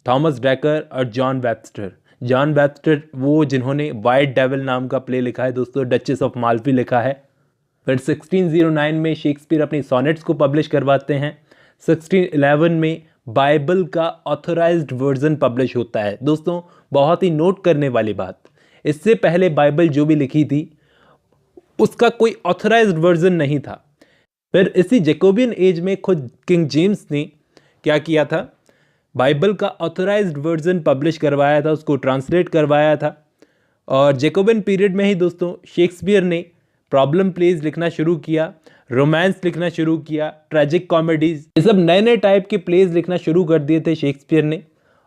Thomas Dekker और जॉन वेबस्टर। जॉन वेबस्टर वो जिन्होंने वाइट डेविल नाम का प्ले लिखा है दोस्तों, डचेस ऑफ माल्फी लिखा है। फिर 1609 में शेक्सपियर अपनी सॉनेट्स को पब्लिश करवाते हैं। 1611 में बाइबल का ऑथोराइज्ड वर्जन पब्लिश होता है। दोस्तों बहुत ही नोट करने वाली बात, इससे पहले बाइबल जो भी लिखी थी उसका कोई ऑथोराइज्ड वर्जन नहीं था। फिर इसी जैकोबियन एज में खुद किंग जेम्स ने क्या किया था, बाइबल का ऑथोराइज्ड वर्जन पब्लिश करवाया था, उसको ट्रांसलेट करवाया था। और जैकोबियन पीरियड में ही दोस्तों शेक्सपियर ने प्रॉब्लम प्लेज लिखना शुरू किया, रोमांस लिखना शुरू किया, ट्रेजिक कॉमेडीज, ये सब नए नए टाइप के प्लेज लिखना शुरू कर दिए थे शेक्सपियर ने।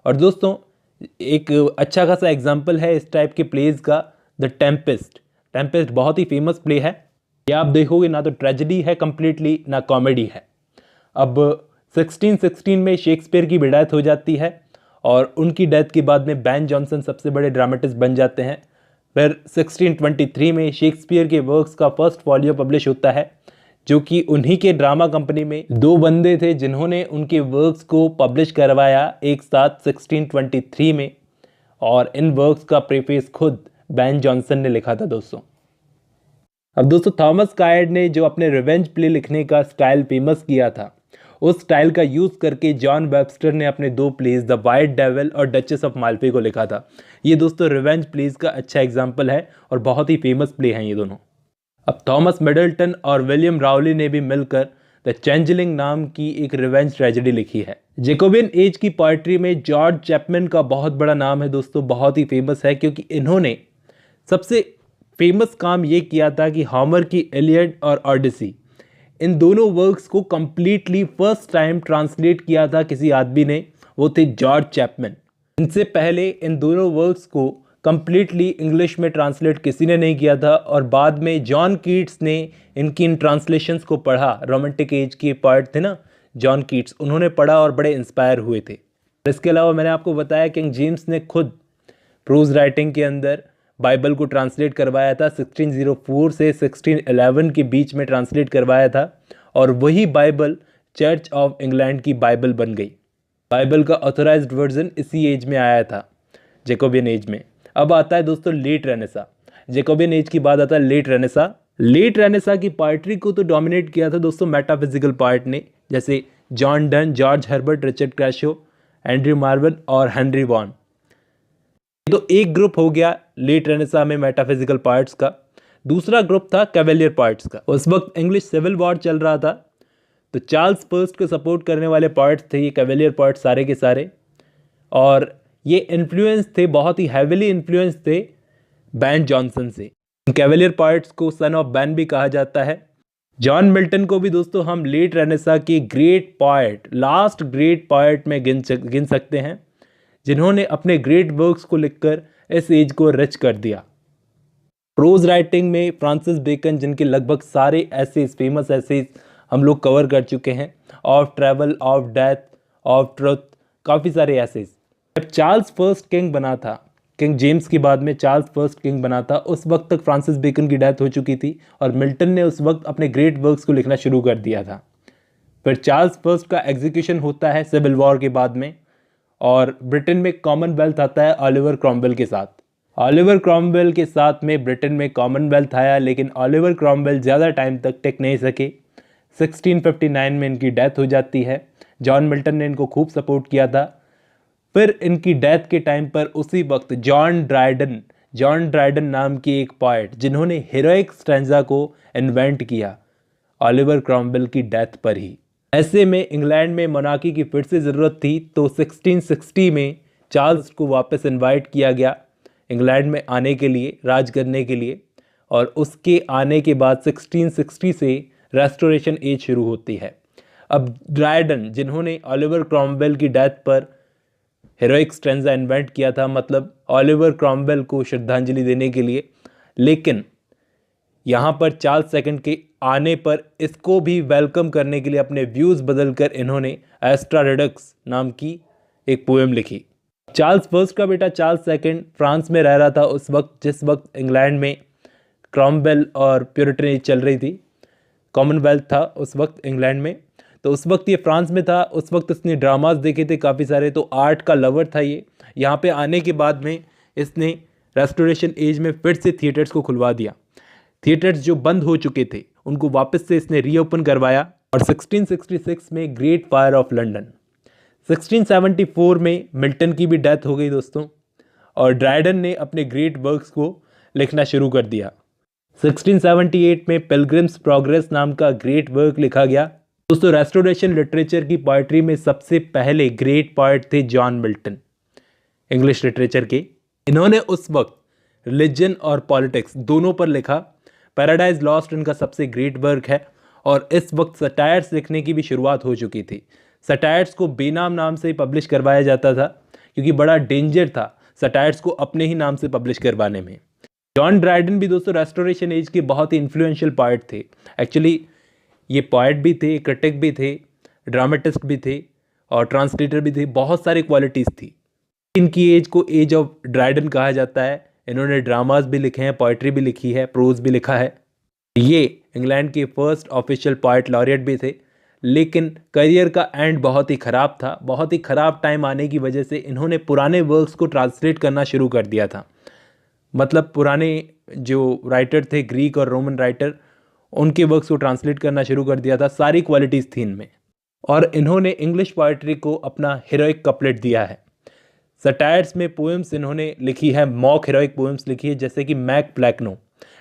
और दोस्तों एक अच्छा खासा एग्जाम्पल है इस टाइप के प्लेज का, द टेम्पेस्ट। टेम्पेस्ट बहुत ही फेमस प्ले है, ये आप देखोगे ना तो ट्रेजेडी है कंप्लीटली, ना कॉमेडी है। अब 1616 में शेक्सपियर की भी डेथ हो जाती है, और उनकी डेथ के बाद में बेन जॉनसन सबसे बड़े ड्रामेटिस्ट बन जाते हैं। फिर 1623 में शेक्सपियर के वर्क्स का फर्स्ट वॉल्यूम पब्लिश होता है, जो कि उन्हीं के ड्रामा कंपनी में दो बंदे थे जिन्होंने उनके वर्क्स को पब्लिश करवाया एक साथ 1623 में, और इन वर्क्स का प्रेफेस खुद बेन जॉनसन ने लिखा था दोस्तों। अब दोस्तों थॉमस कायड ने जो अपने रिवेंज प्ले लिखने का स्टाइल फेमस किया था, उस स्टाइल का यूज़ करके जॉन वेबस्टर ने अपने 2 प्लेज द वाइट डेविल और डचेस ऑफ माल्फे को लिखा था। ये दोस्तों रिवेंज प्लेज का अच्छा एग्जाम्पल है और बहुत ही फेमस प्ले हैं ये दोनों। अब थॉमस मिडल्टन और विलियम राउली ने भी मिलकर द चेंजलिंग नाम की एक रिवेंज ट्रेजेडी लिखी है। जैकोबियन एज की पोइट्री में जॉर्ज चैपमैन का बहुत बड़ा नाम है दोस्तों, बहुत ही फेमस है क्योंकि इन्होंने सबसे फेमस काम ये किया था कि होमर की इलियड और ओडिसी, इन दोनों वर्क्स को कंप्लीटली फर्स्ट टाइम ट्रांसलेट किया था किसी आदमी ने, वो थे जॉर्ज चैपमैन। इनसे पहले इन दोनों वर्क्स को कंप्लीटली इंग्लिश में ट्रांसलेट किसी ने नहीं किया था और बाद में जॉन कीट्स ने इनकी इन ट्रांसलेशंस को पढ़ा। रोमांटिक एज के पोएट थे ना जॉन कीट्स, उन्होंने पढ़ा और बड़े इंस्पायर हुए थे। इसके अलावा मैंने आपको बताया किंग जेम्स ने खुद प्रोज राइटिंग के अंदर बाइबल को ट्रांसलेट करवाया था। 1604 से 1611 के बीच में ट्रांसलेट करवाया था और वही बाइबल चर्च ऑफ इंग्लैंड की बाइबल बन गई। बाइबल का ऑथराइज्ड वर्जन इसी एज में आया था, जैकोबियन एज में। अब आता है दोस्तों लेट रेनेसा। जैकोबियन एज की बात आता है लेट रेनेसा। लेट रेनेसा की पोइट्री को तो डोमिनेट किया था दोस्तों मेटाफिजिकल पोएट ने, जैसे John Donne, George Herbert, Richard Crashaw, Andrew Marvell और हेनरी वॉन। तो एक ग्रुप हो गया लेट रेनेसा में मेटाफिजिकल पोएट्स का। दूसरा ग्रुप था कैवेलियर पोएट्स का। उस वक्त इंग्लिश सिविल वॉर चल रहा था, तो चार्ल्स फर्स्ट को सपोर्ट करने वाले पोएट्स थे ये कैवेलियर पोएट्स सारे के सारे, और ये इन्फ्लुएंस थे, बहुत ही हैविली इन्फ्लुएंस थे बैन जॉनसन से। कैवेलियर पोएट्स को सन ऑफ बैन भी कहा जाता है। जॉन मिल्टन को भी दोस्तों हम लेट रेनेसा के great poet, last great poet में गिन सकते हैं, जिन्होंने अपने ग्रेट वर्क्स को लिखकर इस एज को रिच कर दिया। प्रोज राइटिंग में फ्रांसिस बेकन, जिनके लगभग सारे एसेज, फेमस एसेज हम लोग कवर कर चुके हैं, of travel, of death, of truth, काफ़ी सारे एसेज। जब चार्ल्स फर्स्ट किंग बना था, किंग जेम्स के बाद में चार्ल्स फर्स्ट किंग बना था, उस वक्त तक फ्रांसिस बेकन की डेथ हो चुकी थी और मिल्टन ने उस वक्त अपने ग्रेट वर्क्स को लिखना शुरू कर दिया था। फिर चार्ल्स फर्स्ट का एग्जीक्यूशन होता है सिविल वॉर के बाद में, और ब्रिटेन में कॉमनवेल्थ आता है ऑलिवर क्रॉमवेल के साथ। ऑलिवर क्रॉमवेल के साथ में ब्रिटेन में कॉमनवेल्थ आया, लेकिन ऑलिवर क्रॉमवेल ज़्यादा टाइम तक टिक नहीं सके। 1659 में इनकी डेथ हो जाती है। जॉन मिल्टन ने इनको खूब सपोर्ट किया था। फिर इनकी डेथ के टाइम पर उसी वक्त जॉन ड्राइडन नाम की एक पोएट, जिन्होंने हीरोइक स्टैंजा को इन्वेंट किया ऑलिवर क्रॉमवेल की डेथ पर ही। ऐसे में इंग्लैंड में मोनार्की की फिर से ज़रूरत थी, तो 1660 में चार्ल्स को वापस इनवाइट किया गया इंग्लैंड में आने के लिए, राज करने के लिए, और उसके आने के बाद 1660 से रेस्टोरेशन एज शुरू होती है। अब ड्राइडन, जिन्होंने ऑलिवर क्रॉमवेल की डेथ पर हीरोइक स्टैंजा इन्वेंट किया था, मतलब ऑलिवर क्रॉमवेल को श्रद्धांजलि देने के लिए, लेकिन यहाँ पर चार्ल्स सेकंड के आने पर इसको भी वेलकम करने के लिए अपने व्यूज़ बदलकर इन्होंने एस्ट्रा रिडक्स नाम की एक पोएम लिखी। चार्ल्स फर्स्ट का बेटा चार्ल्स सेकंड फ्रांस में रह रहा था उस वक्त, जिस वक्त इंग्लैंड में क्रॉमवेल और प्यूरिटन एज चल रही थी, कॉमनवेल्थ था उस वक्त इंग्लैंड में, तो उस वक्त ये फ्रांस में था। उस वक्त इसने ड्रामास देखे थे काफ़ी सारे, तो आर्ट का लवर था ये। यहाँ पे आने के बाद में इसने रेस्टोरेशन एज में फिर से थिएटर्स को खुलवा दिया। थिएटर्स जो बंद हो चुके थे उनको वापस से इसने रीओपन करवाया। और 1666 में ग्रेट फायर ऑफ लंदन, 1674 में मिल्टन की भी डेथ हो गई दोस्तों, और ड्राइडन ने अपने ग्रेट वर्क्स को लिखना शुरू कर दिया। 1678 में पिलग्रिम्स प्रोग्रेस नाम का ग्रेट वर्क लिखा गया। दोस्तों रेस्टोरेशन लिटरेचर की पोइट्री में सबसे पहले ग्रेट पोएट थे जॉन मिल्टन, इंग्लिश लिटरेचर के। इन्होंने उस वक्त रिलीजन और पॉलिटिक्स दोनों पर लिखा। पैराडाइज लॉस्ट इनका सबसे ग्रेट वर्क है, और इस वक्त सटायर्स लिखने की भी शुरुआत हो चुकी थी। सटायर्स को बेनाम नाम से पब्लिश करवाया जाता था, क्योंकि बड़ा डेंजर था सटायर्स को अपने ही नाम से पब्लिश करवाने में। जॉन ड्राइडन भी दोस्तों रेस्टोरेशन एज के बहुत ही इन्फ्लुएंशियल पोएट थे। एक्चुअली ये पोएट भी थे, क्रिटिक भी थे, ड्रामेटिस्ट भी थे और ट्रांसलेटर भी थे, बहुत सारी क्वालिटीज़ थी। इनकी एज को एज ऑफ ड्राइडन कहा जाता है। इन्होंने ड्रामास भी लिखे हैं, पोइट्री भी लिखी है, प्रोज भी लिखा है। ये इंग्लैंड के फर्स्ट ऑफिशियल पोएट लॉरिएट भी थे, लेकिन करियर का एंड बहुत ही ख़राब था। बहुत ही ख़राब टाइम आने की वजह से इन्होंने पुराने वर्क्स को ट्रांसलेट करना शुरू कर दिया था। मतलब पुराने जो राइटर थे, ग्रीक और रोमन राइटर, उनके वर्क्स को ट्रांसलेट करना शुरू कर दिया था। सारी क्वालिटीज़ थी इनमें। और इन्होंने इंग्लिश पोएट्री को अपना हीरोइक कपलेट दिया है। सटायर्स में पोएम्स इन्होंने लिखी है, मॉक हीरोइक पोएम्स लिखी है, जैसे कि मैक प्लैकनो।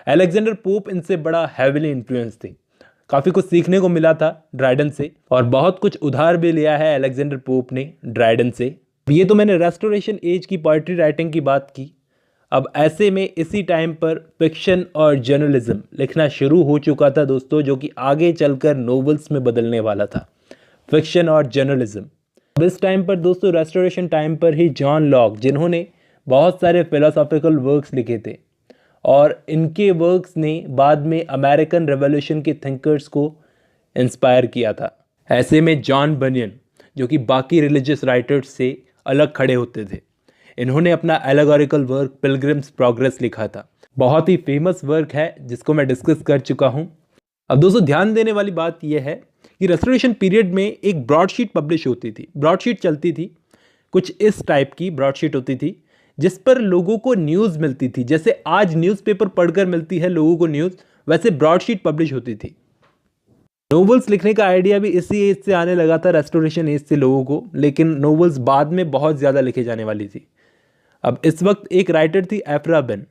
अलेक्जेंडर पोप इनसे बड़ा हैविली इन्फ्लुएंस थे। काफ़ी कुछ सीखने को मिला था ड्राइडन से, और बहुत कुछ उधार भी लिया है अलेक्जेंडर पोप ने ड्राइडन से। ये तो मैंने रेस्टोरेशन एज की पोएट्री राइटिंग की बात की। अब ऐसे में इसी टाइम पर फिक्शन और जर्नलिज्म लिखना शुरू हो चुका था दोस्तों, जो कि आगे चलकर नोवेल्स में बदलने वाला था। फिक्शन और जर्नलिज्म। अब इस टाइम पर दोस्तों, रेस्टोरेशन टाइम पर ही जॉन लॉक, जिन्होंने बहुत सारे फिलोसॉफिकल वर्क्स लिखे थे, और इनके वर्क्स ने बाद में अमेरिकन रेवोल्यूशन के थिंकर्स को इंस्पायर किया था। ऐसे में जॉन बनियन, जो कि बाकी रिलीजियस राइटर्स से अलग खड़े होते थे, इन्होंने अपना एलेगोरिकल वर्क पिलग्रिम्स प्रोग्रेस लिखा था। बहुत ही फेमस वर्क है जिसको मैं डिस्कस कर चुका हूँ। अब दोस्तों, ध्यान देने वाली बात यह है कि रेस्टोरेशन पीरियड में एक ब्रॉडशीट पब्लिश होती थी, ब्रॉडशीट चलती थी, कुछ इस टाइप की ब्रॉडशीट होती थी जिस पर लोगों को न्यूज़ मिलती थी। जैसे आज न्यूज़पेपर पढ़कर मिलती है लोगों को न्यूज़, वैसे ब्रॉडशीट पब्लिश होती थी। नोवेल्स लिखने का आइडिया भी इसी एज से आने लगा था, रेस्टोरेशन एज से लोगों को, लेकिन नोवेल्स बाद में बहुत ज़्यादा लिखे जाने वाली थी। अब इस वक्त एक राइटर थी एफ्रा बेन।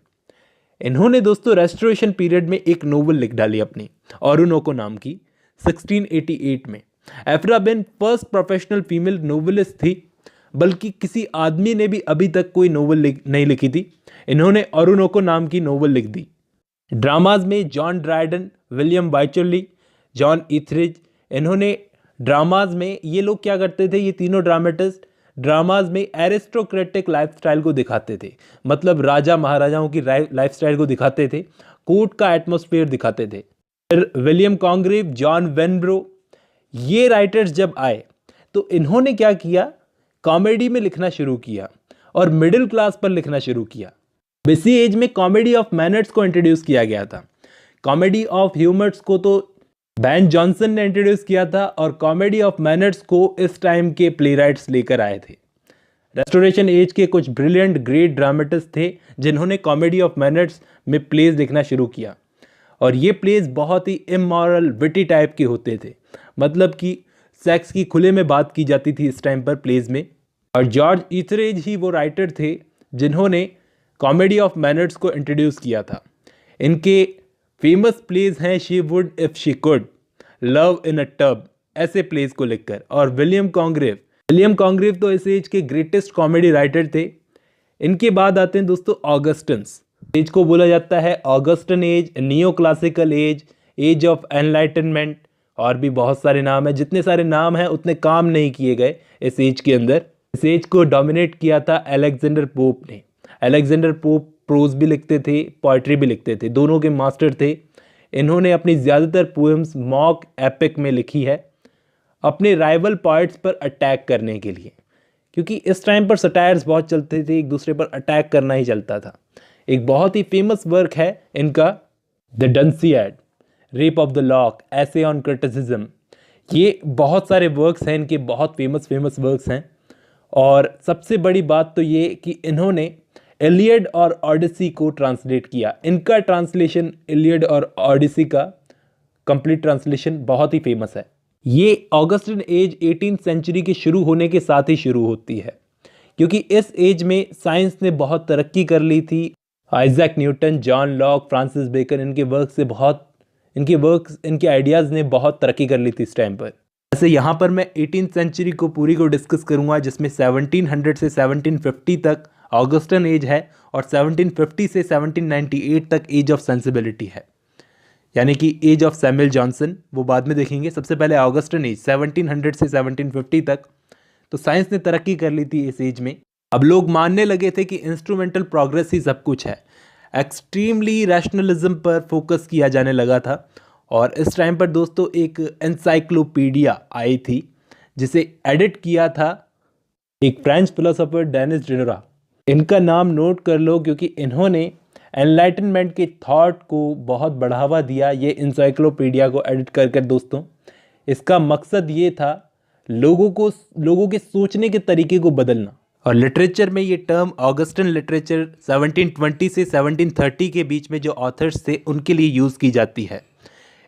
इन्होंने दोस्तों रेस्टोरेशन पीरियड में एक नोवेल लिख डाली अपनी, ऑरुनोको नाम की, 1688 में। एफ्रा Ben first professional female novelist थी, बल्कि किसी आदमी ने भी अभी तक कोई नोवेल नहीं लिखी थी। इन्होंने ऑरुनोको नाम की नोवेल लिख दी। ड्रामाज में जॉन ड्राइडन, विलियम वाइचरली, जॉन ईथरिज, इन्होंने ड्रामाज में, ये लोग क्या करते थे, ये तीनों ड्रामेटिस्ट ड्रामाज में एरिस्टोक्रेटिक लाइफस्टाइल को दिखाते थे, मतलब राजा महाराजाओं की लाइफस्टाइल को दिखाते थे, कोर्ट का एटमॉस्फेयर दिखाते थे। फिर विलियम कॉन्ग्रेव, जॉन वेनब्रो, ये राइटर्स जब आए तो इन्होंने क्या किया, कॉमेडी में लिखना शुरू किया और मिडिल क्लास पर लिखना शुरू किया। इसी एज में कॉमेडी ऑफ मैनर्स को इंट्रोड्यूस किया गया था। कॉमेडी ऑफ ह्यूमर्स को तो बैन जॉनसन ने इंट्रोड्यूस किया था, और कॉमेडी ऑफ मैनर्स को इस टाइम के प्लेराइट्स लेकर आए थे। रेस्टोरेशन एज के कुछ ब्रिलियंट ग्रेट ड्रामेटिस्ट थे जिन्होंने कॉमेडी ऑफ मैनर्स में प्लेज लिखना शुरू किया, और ये प्लेज बहुत ही इमोरल विटी टाइप के होते थे, मतलब कि सेक्स की खुले में बात की जाती थी इस टाइम पर प्लेज में। और जॉर्ज ईथरेज ही वो राइटर थे जिन्होंने कॉमेडी ऑफ मैनर्स को इंट्रोड्यूस किया था। इनके फेमस प्लेज हैं she would if she could, love in a tub, ऐसे प्लेज को लिखकर। और विलियम कॉन्ग्रेव तो इस एज के ग्रेटेस्ट कॉमेडी राइटर थे। इनके बाद आते हैं दोस्तों ऑगस्टन्स। एज को बोला जाता है Augustan age, neo classical age, age of enlightenment, और भी बहुत सारे नाम हैं। जितने सारे नाम हैं उतने काम नहीं किए गए इस एज के अंदर। इस एज को डोमिनेट किया था अलेक्जेंडर पोप ने। अलेक्जेंडर पोप प्रोज भी लिखते थे, पोएट्री भी लिखते थे, दोनों के मास्टर थे। इन्होंने अपनी ज़्यादातर पोएम्स मॉक एपिक में लिखी है, अपने राइवल पोइट्स पर अटैक करने के लिए, क्योंकि इस टाइम पर सटायर्स बहुत चलते थे, एक दूसरे पर अटैक करना ही चलता था। एक बहुत ही फेमस वर्क है इनका the Dunciad, rape of the lock, essay on criticism. ये बहुत सारे वर्क्स हैं इनके, बहुत फेमस वर्क्स हैं। और सबसे बड़ी बात तो ये कि इन्होंने इलियड और ओडिसी को ट्रांसलेट किया। इनका ट्रांसलेशन इलियड और ओडिसी का कंप्लीट ट्रांसलेशन बहुत ही फेमस है। ये ऑगस्टन एज 18th सेंचुरी के शुरू होने के साथ ही शुरू होती है, क्योंकि इस एज में साइंस ने बहुत तरक्की कर ली थी। Isaac Newton, John Locke, Francis Bacon, इनके आइडियाज़ ने बहुत तरक्की कर ली थी इस टाइम पर। ऐसे यहाँ पर मैं 18th सेंचुरी को पूरी को डिस्कस करूँगा, जिसमें 1700 से 1750 तक ऑगस्टन एज है, और 1750 से 1798 तक एज ऑफ सेंसिबिलिटी है, यानी कि एज ऑफ सैमुअल जॉनसन, वो बाद में देखेंगे। सबसे पहले ऑगस्टन एज 1700 से 1750 तक। तो साइंस ने तरक्की कर ली थी इस एज में। अब लोग मानने लगे थे कि इंस्ट्रूमेंटल प्रोग्रेस ही सब कुछ है। एक्सट्रीमली रैशनलिज्म पर फोकस किया जाने लगा था, और इस टाइम पर दोस्तों एक एनसाइक्लोपीडिया आई थी जिसे एडिट किया था एक फ्रेंच फिलोसोफर डेनिस डिनोरा। इनका नाम नोट कर लो, क्योंकि इन्होंने एनलाइटनमेंट के थॉट को बहुत बढ़ावा दिया ये इंसाइक्लोपीडिया को एडिट कर कर। दोस्तों, इसका मकसद ये था लोगों के सोचने के तरीके को बदलना। और लिटरेचर में ये टर्म ऑगस्टन लिटरेचर 1720 से 1730 के बीच में जो ऑथर्स थे उनके लिए यूज़ की जाती है।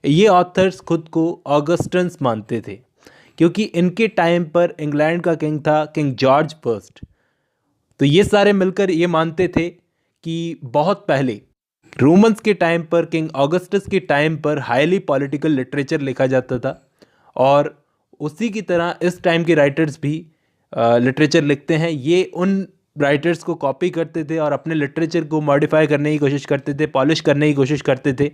ये ऑथर्स खुद को ऑगस्टन्स मानते थे, क्योंकि इनके टाइम पर इंग्लैंड का किंग था किंग जॉर्ज फर्स्ट। तो ये सारे मिलकर ये मानते थे कि बहुत पहले रोमन्स के टाइम पर, किंग ऑगस्टस के टाइम पर हाईली पॉलिटिकल लिटरेचर लिखा जाता था, और उसी की तरह इस टाइम के राइटर्स भी लिटरेचर लिखते हैं। ये उन राइटर्स को कॉपी करते थे और अपने लिटरेचर को मॉडिफाई करने की कोशिश करते थे, पॉलिश करने की कोशिश करते थे।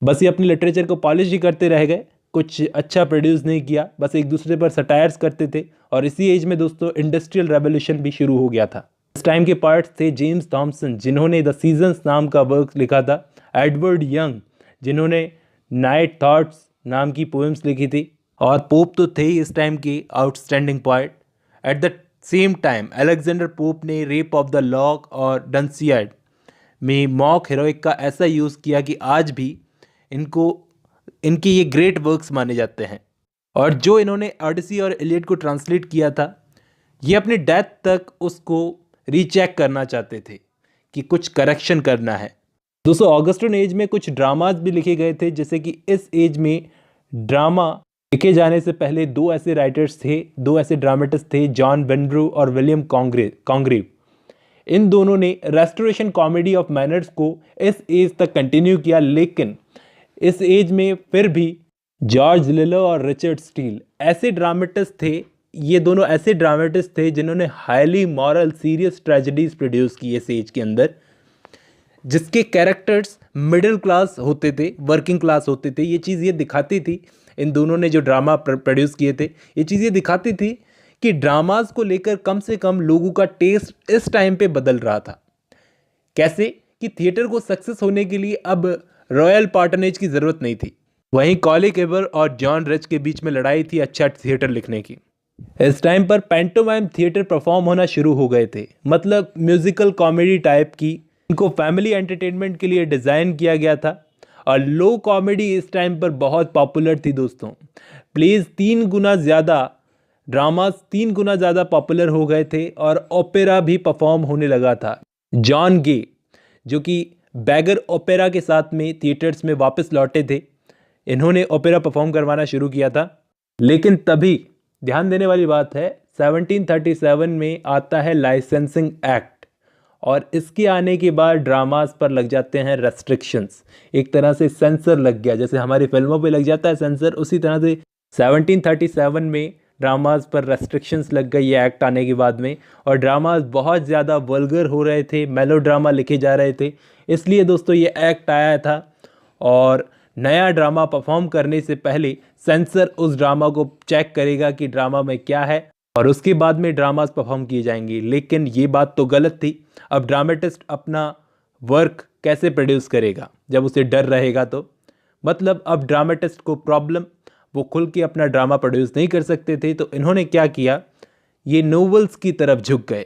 बस ये अपने लिटरेचर को पॉलिश ही करते रह गए, कुछ अच्छा प्रोड्यूस नहीं किया, बस एक दूसरे पर सटायर्स करते थे। और इसी एज में दोस्तों इंडस्ट्रियल रेवोल्यूशन भी शुरू हो गया था। इस टाइम के पार्ट्स थे जेम्स थॉमसन, जिन्होंने द सीजन्स नाम का वर्क लिखा था, एडवर्ड यंग, जिन्होंने नाइट थॉट्स नाम की पोएम्स लिखी थी, और पोप तो थे ही इस टाइम के outstanding poet. At the same time Alexander pope ने रेप ऑफ द लॉक और डंसियाड में मॉक हीरोइक का ऐसा यूज़ किया कि आज भी इनके ये ग्रेट वर्क्स माने जाते हैं। और जो इन्होंने ओडिसी और इलियड को ट्रांसलेट किया था, ये अपनी डेथ तक उसको रीचेक करना चाहते थे कि कुछ करेक्शन करना है। दोस्तों ऑगस्टन एज में कुछ ड्रामाज भी लिखे गए थे, जैसे कि इस एज में ड्रामा लिखे जाने से पहले दो ऐसे राइटर्स थे, दो ऐसे ड्रामेटिस्ट थे, जॉन वेनब्रो और विलियम कॉन्ग्रेव। इन दोनों ने रेस्टोरेशन कॉमेडी ऑफ मैनर्स को इस एज तक कंटिन्यू किया, लेकिन इस एज में फिर भी जॉर्ज लिलो और रिचर्ड स्टील ऐसे ड्रामेटिस्ट थे, ये दोनों ऐसे ड्रामेटिस्ट थे जिन्होंने highly moral serious tragedies produce की इस एज के अंदर, जिसके कैरेक्टर्स मिडिल क्लास होते थे, वर्किंग क्लास होते थे। ये चीज़ ये दिखाती थी, इन दोनों ने जो ड्रामा प्रोड्यूस किए थे, ये चीज़ ये दिखाती थी कि ड्रामाज को लेकर कम से कम लोगों का टेस्ट इस टाइम पे बदल रहा था। कैसे कि थिएटर को सक्सेस होने के लिए अब रॉयल पैटर्नेज की ज़रूरत नहीं थी। वहीं कॉलिक एवर और जॉन रिच के बीच में लड़ाई थी अच्छा थिएटर लिखने की। इस टाइम पर पैंटोमाइम थिएटर परफॉर्म होना शुरू हो गए थे, मतलब म्यूजिकल कॉमेडी टाइप की। इनको फैमिली एंटरटेनमेंट के लिए डिज़ाइन किया गया था, और लो कॉमेडी इस टाइम पर बहुत पॉपुलर थी दोस्तों। प्लेज 3 गुना ज़्यादा, ड्रामास 3 गुना ज़्यादा पॉपुलर हो गए थे, और ओपेरा भी परफॉर्म होने लगा था। जॉन गे, जो कि बैगर ओपेरा के साथ में थिएटर्स में वापस लौटे थे, इन्होंने ओपेरा परफॉर्म करवाना शुरू किया था। लेकिन तभी ध्यान देने वाली बात है, 1737 में आता है लाइसेंसिंग एक्ट, और इसके आने के बाद ड्रामास पर लग जाते हैं रेस्ट्रिक्शंस। एक तरह से सेंसर लग गया, जैसे हमारी फिल्मों पे लग जाता है सेंसर, उसी तरह से 1737 में ड्रामास पर रेस्ट्रिक्शंस लग गई ये एक्ट आने के बाद में। और ड्रामास बहुत ज़्यादा वल्गर हो रहे थे, मेलो ड्रामा लिखे जा रहे थे, इसलिए दोस्तों ये एक्ट आया था। और नया ड्रामा परफॉर्म करने से पहले सेंसर उस ड्रामा को चेक करेगा कि ड्रामा में क्या है, और उसके बाद में ड्रामास परफॉर्म किए जाएंगे। लेकिन ये बात तो गलत थी। अब ड्रामेटिस्ट अपना वर्क कैसे प्रोड्यूस करेगा जब उसे डर रहेगा? तो मतलब अब ड्रामेटिस्ट को प्रॉब्लम, वो खुल के अपना ड्रामा प्रोड्यूस नहीं कर सकते थे। तो इन्होंने क्या किया, ये नोवेल्स की तरफ झुक गए।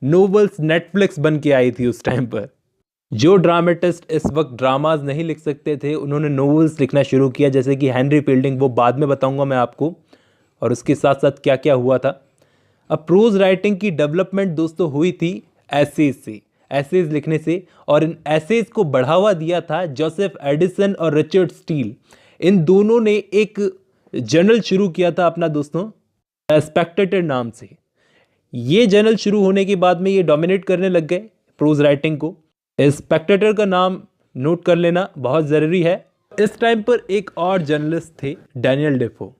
नोवेल्स नेटफ्लिक्स बन के आई थी उस टाइम पर। जो ड्रामेटिस्ट इस वक्त ड्रामाज नहीं लिख सकते थे, उन्होंने नोवेल्स लिखना शुरू किया, जैसे कि हेनरी फील्डिंग, वो बाद में बताऊंगा मैं आपको, और उसके साथ साथ क्या क्या हुआ था। अब प्रोज राइटिंग की डेवलपमेंट दोस्तों हुई थी एसेज से, एसेज लिखने से, और इन एसेज को बढ़ावा दिया था जोसेफ एडिसन और रिचर्ड स्टील। इन दोनों ने एक जर्नल शुरू किया था अपना दोस्तों, स्पेक्टेटर नाम से। ये जर्नल शुरू होने के बाद में ये डोमिनेट करने लग गए प्रोज राइटिंग को। स्पेक्टेटर का नाम नोट कर लेना बहुत ज़रूरी है। इस टाइम पर एक और जर्नलिस्ट थे, डैनियल डेफो।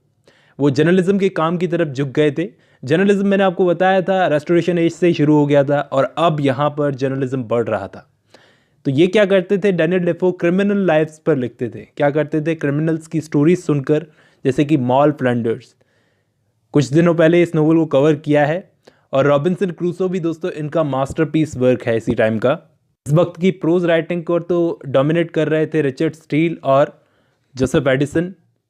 वो जर्नलिज्म के काम की तरफ झुक गए थे। जर्नलिज्म मैंने आपको बताया था रेस्टोरेशन एज से ही शुरू हो गया था, और अब यहाँ पर जर्नलिज्म बढ़ रहा था। तो ये क्या करते थे, डैनियल डेफो क्रिमिनल लाइफ्स पर लिखते थे। क्या करते थे, क्रिमिनल्स की स्टोरीज सुनकर, जैसे कि मॉल फ्लैंडर्स, कुछ दिनों पहले इस नोवेल को कवर किया है। और रॉबिन्सन क्रूसो भी दोस्तों इनका मास्टरपीस वर्क है इसी टाइम का। इस वक्त की प्रोज राइटिंग को तो डोमिनेट कर रहे थे रिचर्ड स्टील और जोसेफ एडिसन।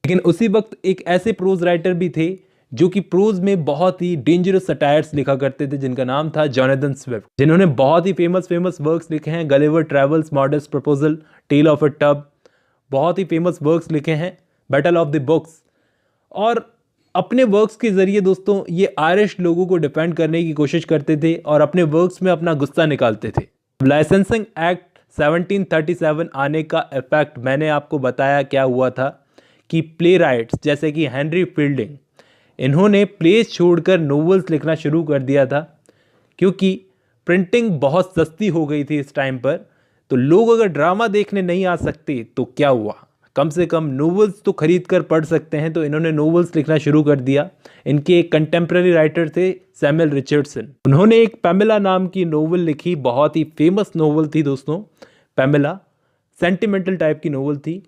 लेकिन उसी वक्त एक ऐसे प्रोज राइटर भी थे जो कि प्रोज में बहुत ही डेंजरस सटायर्स लिखा करते थे, जिनका नाम था जोनाथन स्विफ्ट, जिन्होंने बहुत ही फेमस वर्क्स लिखे हैं। Gulliver Travels, Modest Proposal, Tale of a Tub, बहुत ही फेमस वर्क्स लिखे हैं। Battle of the Books. और अपने वर्क्स के ज़रिए दोस्तों ये आयरिश लोगों को डिफेंड करने की कोशिश करते थे और अपने वर्क्स में अपना गुस्सा निकालते थे। लाइसेंसिंग एक्ट 1737 आने का इफेक्ट मैंने आपको बताया क्या हुआ था कि प्ले राइट्स जैसे कि हेनरी फील्डिंग, इन्होंने प्लेस छोड़कर नोवेल्स लिखना शुरू कर दिया था, क्योंकि प्रिंटिंग बहुत सस्ती हो गई थी इस टाइम पर। तो लोग अगर ड्रामा देखने नहीं आ सकते तो क्या हुआ, कम से कम नोवेल्स तो खरीद कर पढ़ सकते हैं, तो इन्होंने नोवेल्स लिखना शुरू कर दिया। इनके एक कंटेम्प्रेरी राइटर थे सैमुअल रिचर्डसन। उन्होंने एक पैमेला नाम की नोवेल लिखी, बहुत ही फेमस नोवेल थी दोस्तों। पैमेला सेंटिमेंटल टाइप की नोवेल थी,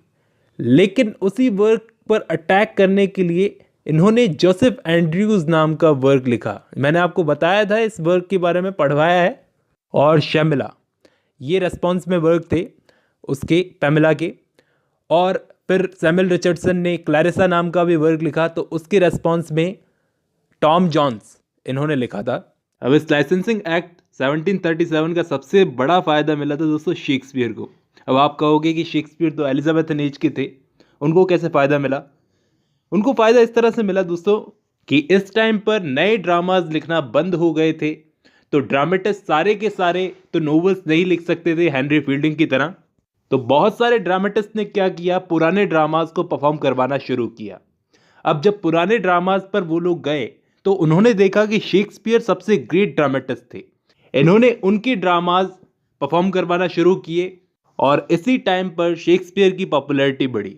लेकिन उसी वर्क पर अटैक करने के लिए इन्होंने जोसेफ एंड्रयूज नाम का वर्क लिखा। मैंने आपको बताया था, इस वर्क के बारे में पढ़वाया है। और शैमिला, ये रेस्पॉन्स में वर्क थे उसके, पैमेला के। और फिर सैमुअल रिचर्डसन ने क्लैरिसा नाम का भी वर्क लिखा, तो उसके रेस्पॉन्स में टॉम जॉन्स इन्होंने लिखा था। अब इस लाइसेंसिंग एक्ट 1737 का सबसे बड़ा फायदा मिला था दोस्तों शेक्सपियर को। अब आप कहोगे कि शेक्सपियर तो एलिजाबेथन एज के थे, उनको कैसे फ़ायदा मिला? उनको फ़ायदा इस तरह से मिला दोस्तों कि इस टाइम पर नए ड्रामाज लिखना बंद हो गए थे, तो ड्रामेटिस्ट सारे के सारे तो नोवेल्स नहीं लिख सकते थे हेनरी फील्डिंग की तरह। तो बहुत सारे ड्रामेटिस्ट ने क्या किया, पुराने ड्रामाज को परफॉर्म करवाना शुरू किया। अब जब पुराने ड्रामाज पर वो लोग गए तो उन्होंने देखा कि शेक्सपियर सबसे ग्रेट ड्रामेटिस्ट थे। इन्होंने उनके ड्रामाज परफॉर्म करवाना शुरू किए, और इसी टाइम पर शेक्सपियर की पॉपुलैरिटी बढ़ी।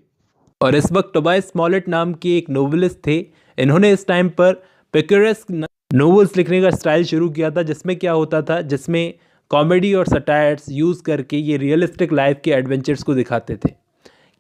और इस वक्त टोबाइस स्मॉलेट नाम के एक नोवेलिस्ट थे, इन्होंने इस टाइम पर पिकरेस्क नोवेल्स लिखने का स्टाइल शुरू किया था, जिसमें क्या होता था, जिसमें कॉमेडी और सटायर्स यूज़ करके ये रियलिस्टिक लाइफ के एडवेंचर्स को दिखाते थे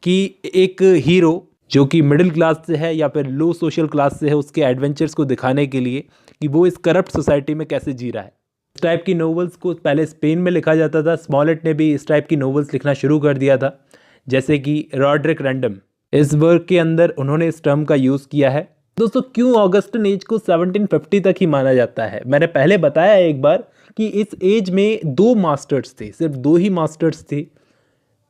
कि एक हीरो जो कि मिडिल क्लास से है या फिर लो सोशल क्लास से है, उसके एडवेंचर्स को दिखाने के लिए कि वो इस करप्ट सोसाइटी में कैसे जी रहा है। इस टाइप की नोवेल्स को पहले स्पेन में लिखा जाता था। स्मॉलेट ने भी इस टाइप की नोवेल्स लिखना शुरू कर दिया था, जैसे कि रॉड्रिक रैंडम। इस वर्क के अंदर उन्होंने इस टर्म का यूज़ किया है। दोस्तों, क्यों ऑगस्टन एज को 1750 तक ही माना जाता है? मैंने पहले बताया एक बार कि इस एज में दो मास्टर्स थे, सिर्फ दो ही मास्टर्स थे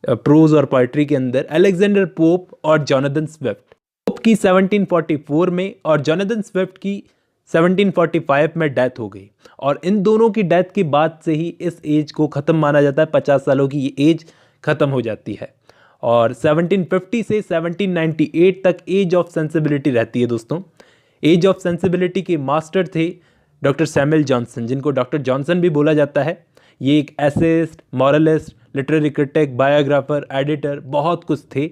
प्रोज और पोइट्री के अंदर, अलेक्जेंडर पोप और जोनाथन स्विफ्ट। पोप की 1744 में और जोनाथन स्विफ्ट की 1745 में डेथ हो गई, और इन दोनों की डेथ के बाद से ही इस एज को ख़त्म माना जाता है। 50 सालों की ये एज ख़त्म हो जाती है, और 1750 से 1798 तक एज ऑफ सेंसिबिलिटी रहती है दोस्तों। एज ऑफ सेंसिबिलिटी के मास्टर थे डॉक्टर सैमुअल जॉनसन, जिनको डॉक्टर जॉनसन भी बोला जाता है। ये एक essayist, moralist, literary critic, biographer, editor, बहुत कुछ थे।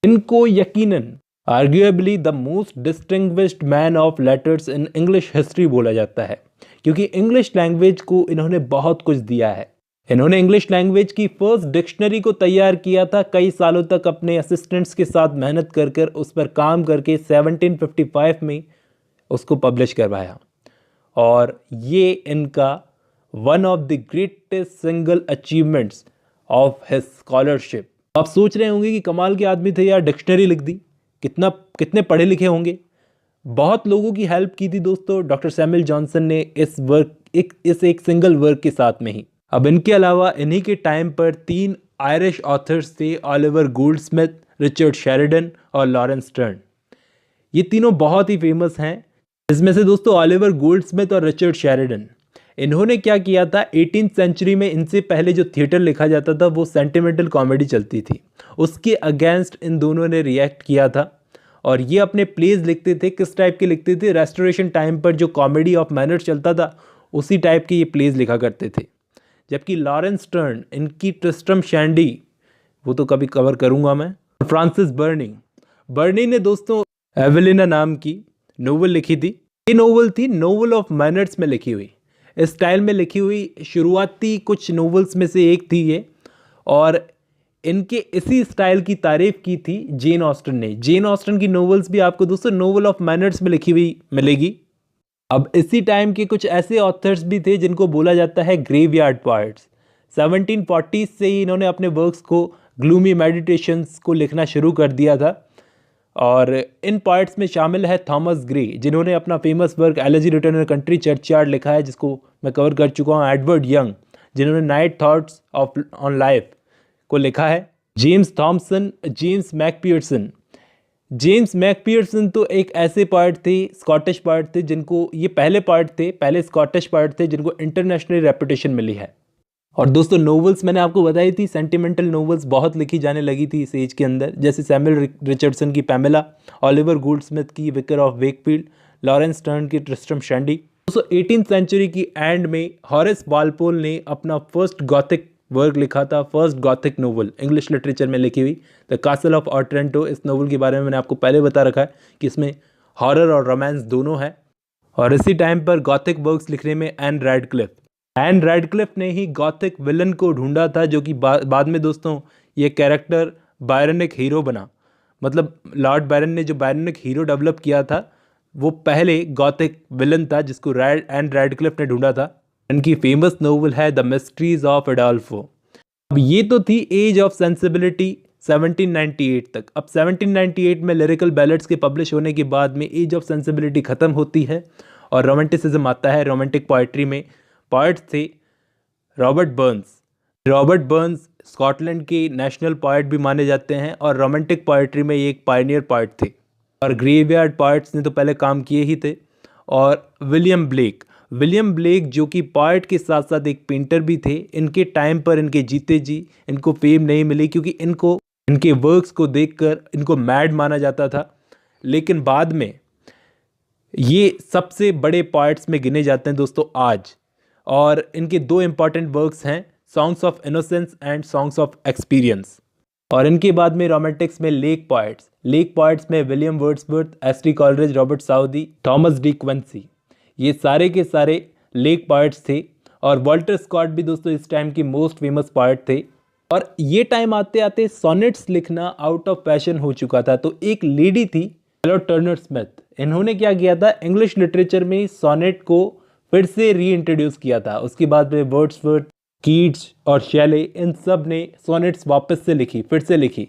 इनको यकीनन arguably the most distinguished man of letters in English history बोला जाता है, क्योंकि इंग्लिश लैंग्वेज को इन्होंने बहुत कुछ दिया है। इन्होंने इंग्लिश लैंग्वेज की फर्स्ट डिक्शनरी को तैयार किया था, कई सालों तक अपने असिस्टेंट्स के साथ मेहनत कर कर उस पर काम करके 1755 में उसको पब्लिश करवाया। और ये इनका one of the greatest single achievements of his scholarship. आप सोच रहे होंगे कि कमाल के आदमी थे यार, डिक्शनरी लिख दी, कितने पढ़े लिखे होंगे। बहुत लोगों की हेल्प की थी दोस्तों डॉक्टर सैमुअल जॉनसन ने इस एक सिंगल वर्क के साथ में ही। अब इनके अलावा इन्हीं के टाइम पर 3 आयरिश ऑथर्स थे, ऑलिवर गोल्डस्मिथ, रिचर्ड शेरिडन और लॉरेंस स्टर्न। ये तीनों बहुत ही फेमस हैं। इसमें से दोस्तों ऑलिवर गोल्डस्मिथ और रिचर्ड शेरिडन, इन्होंने क्या किया था, 18th सेंचुरी में इनसे पहले जो थिएटर लिखा जाता था वो सेंटिमेंटल कॉमेडी चलती थी, उसके अगेंस्ट इन दोनों ने रिएक्ट किया था। और ये अपने प्लेज लिखते थे, किस टाइप के लिखते थे, रेस्टोरेशन टाइम पर जो कॉमेडी ऑफ मैनर्स चलता था उसी टाइप के ये प्लेज लिखा करते थे। जबकि लॉरेंस स्टर्न, इनकी ट्रिस्ट्रम शैंडी, वो तो कभी कवर करूंगा मैं। फ्रांसिस बर्नी ने दोस्तों एवेलिना नाम की नोवेल लिखी थी। ये नोवेल थी नोवेल ऑफ मैनर्स में लिखी हुई, इस स्टाइल में लिखी हुई शुरुआती कुछ नोवेल्स में से एक थी ये। और इनके इसी स्टाइल की तारीफ की थी जेन ऑस्टन ने। जेन ऑस्टन की नोवेल्स भी आपको दोस्तों नोवेल ऑफ मैनर्स में लिखी हुई मिलेगी। अब इसी टाइम के कुछ ऐसे ऑथर्स भी थे जिनको बोला जाता है ग्रेवयार्ड पोएट्स। 1740 से ही इन्होंने अपने वर्क्स को, ग्लूमी मेडिटेशंस को लिखना शुरू कर दिया था। और इन पोएट्स में शामिल है थॉमस ग्रे, जिन्होंने अपना famous work elegy return in country churchyard लिखा है, जिसको मैं कवर कर चुका हूँ। एडवर्ड यंग, जिन्होंने नाइट थॉट्स ऑन लाइफ को लिखा है। जेम्स थॉमसन, जेम्स मैकपियर्सन तो एक ऐसे पोएट थे, स्कॉटिश पोएट थे, जिनको ये पहले स्कॉटिश पोएट थे जिनको इंटरनेशनल रेपुटेशन मिली है। और दोस्तों नोवेल्स मैंने आपको बताई थी, सेंटिमेंटल नोवेल्स बहुत लिखी जाने लगी थी इस एज के अंदर, जैसे सैमुअल रिचर्डसन की पैमेला, ओलिवर गोल्डस्मिथ की Vicar of Wakefield, Laurence Sterne की ट्रिस्ट्रम शैंडी। दोस्तों 18th सेंचुरी की एंड में हॉरेस वालपोल ने अपना फर्स्ट गॉथिक वर्क लिखा था, first Gothic novel English literature में लिखी हुई, द कासल ऑफ ऑटरेंटो। इस नोवेल के बारे में मैंने आपको पहले बता रखा है कि इसमें हॉरर और रोमांस दोनों है। और इसी टाइम पर गॉथिक वर्क्स लिखने में एन रैडक्लिफ ने ही गॉथिक विलन को ढूंढा था, जो कि बाद में दोस्तों ये कैरेक्टर बायरनिक हीरो बना। मतलब लॉर्ड बायरन ने जो बायरनिक हीरो डेवलप किया था वो पहले गॉथिक विलन था जिसको एन रैडक्लिफ ने ढूंढा था। इनकी फेमस नोवेल है द मिस्ट्रीज ऑफ एडोल्फो। अब ये तो थी एज ऑफ सेंसिबिलिटी 1798 तक। अब 1798 में लिरिकल बैलेड्स के पब्लिश होने के बाद में एज ऑफ सेंसिबिलिटी ख़त्म होती है और रोमांटिसिज्म आता है। रोमांटिक पोइट्री में पोइट्स थे रॉबर्ट बर्न्स स्कॉटलैंड के नेशनल पोइट भी माने जाते हैं और रोमांटिक पोइट्री में ये एक पायनियर पोइट थे। और ग्रेवयार्ड पोइट्स ने तो पहले काम किए ही थे। और विलियम ब्लेक जो कि पोइट के साथ साथ एक पेंटर भी थे। इनके टाइम पर, इनके जीते जी इनको फेम नहीं मिली क्योंकि इनके वर्क्स को देखकर इनको मैड माना जाता था, लेकिन बाद में ये सबसे बड़े पोइट्स में गिने जाते हैं दोस्तों आज। और इनके दो इंपॉर्टेंट वर्क्स हैं, Songs of Innocence and Songs of Experience. और इनके बाद में रोमांटिक्स में लेक पॉइट्स में William Wordsworth, S T. Coleridge, Robert Southey, Thomas De Quincey, ये सारे के सारे लेक पॉइट्स थे। और वॉल्टर स्कॉट भी दोस्तों इस टाइम की मोस्ट फेमस पॉइट थे। और ये टाइम आते आते सोनेट्स लिखना आउट ऑफ फैशन हो चुका था। तो एक लेडी थी चार्लोट टर्नर स्मिथ, इन्होंने क्या किया था, इंग्लिश लिटरेचर में सोनेट को फिर से री इंट्रोड्यूस किया था। उसके बाद में वर्ड्सवर्थ, कीट्स और शेले, इन सब ने सोनेट्स वापस से फिर से लिखी।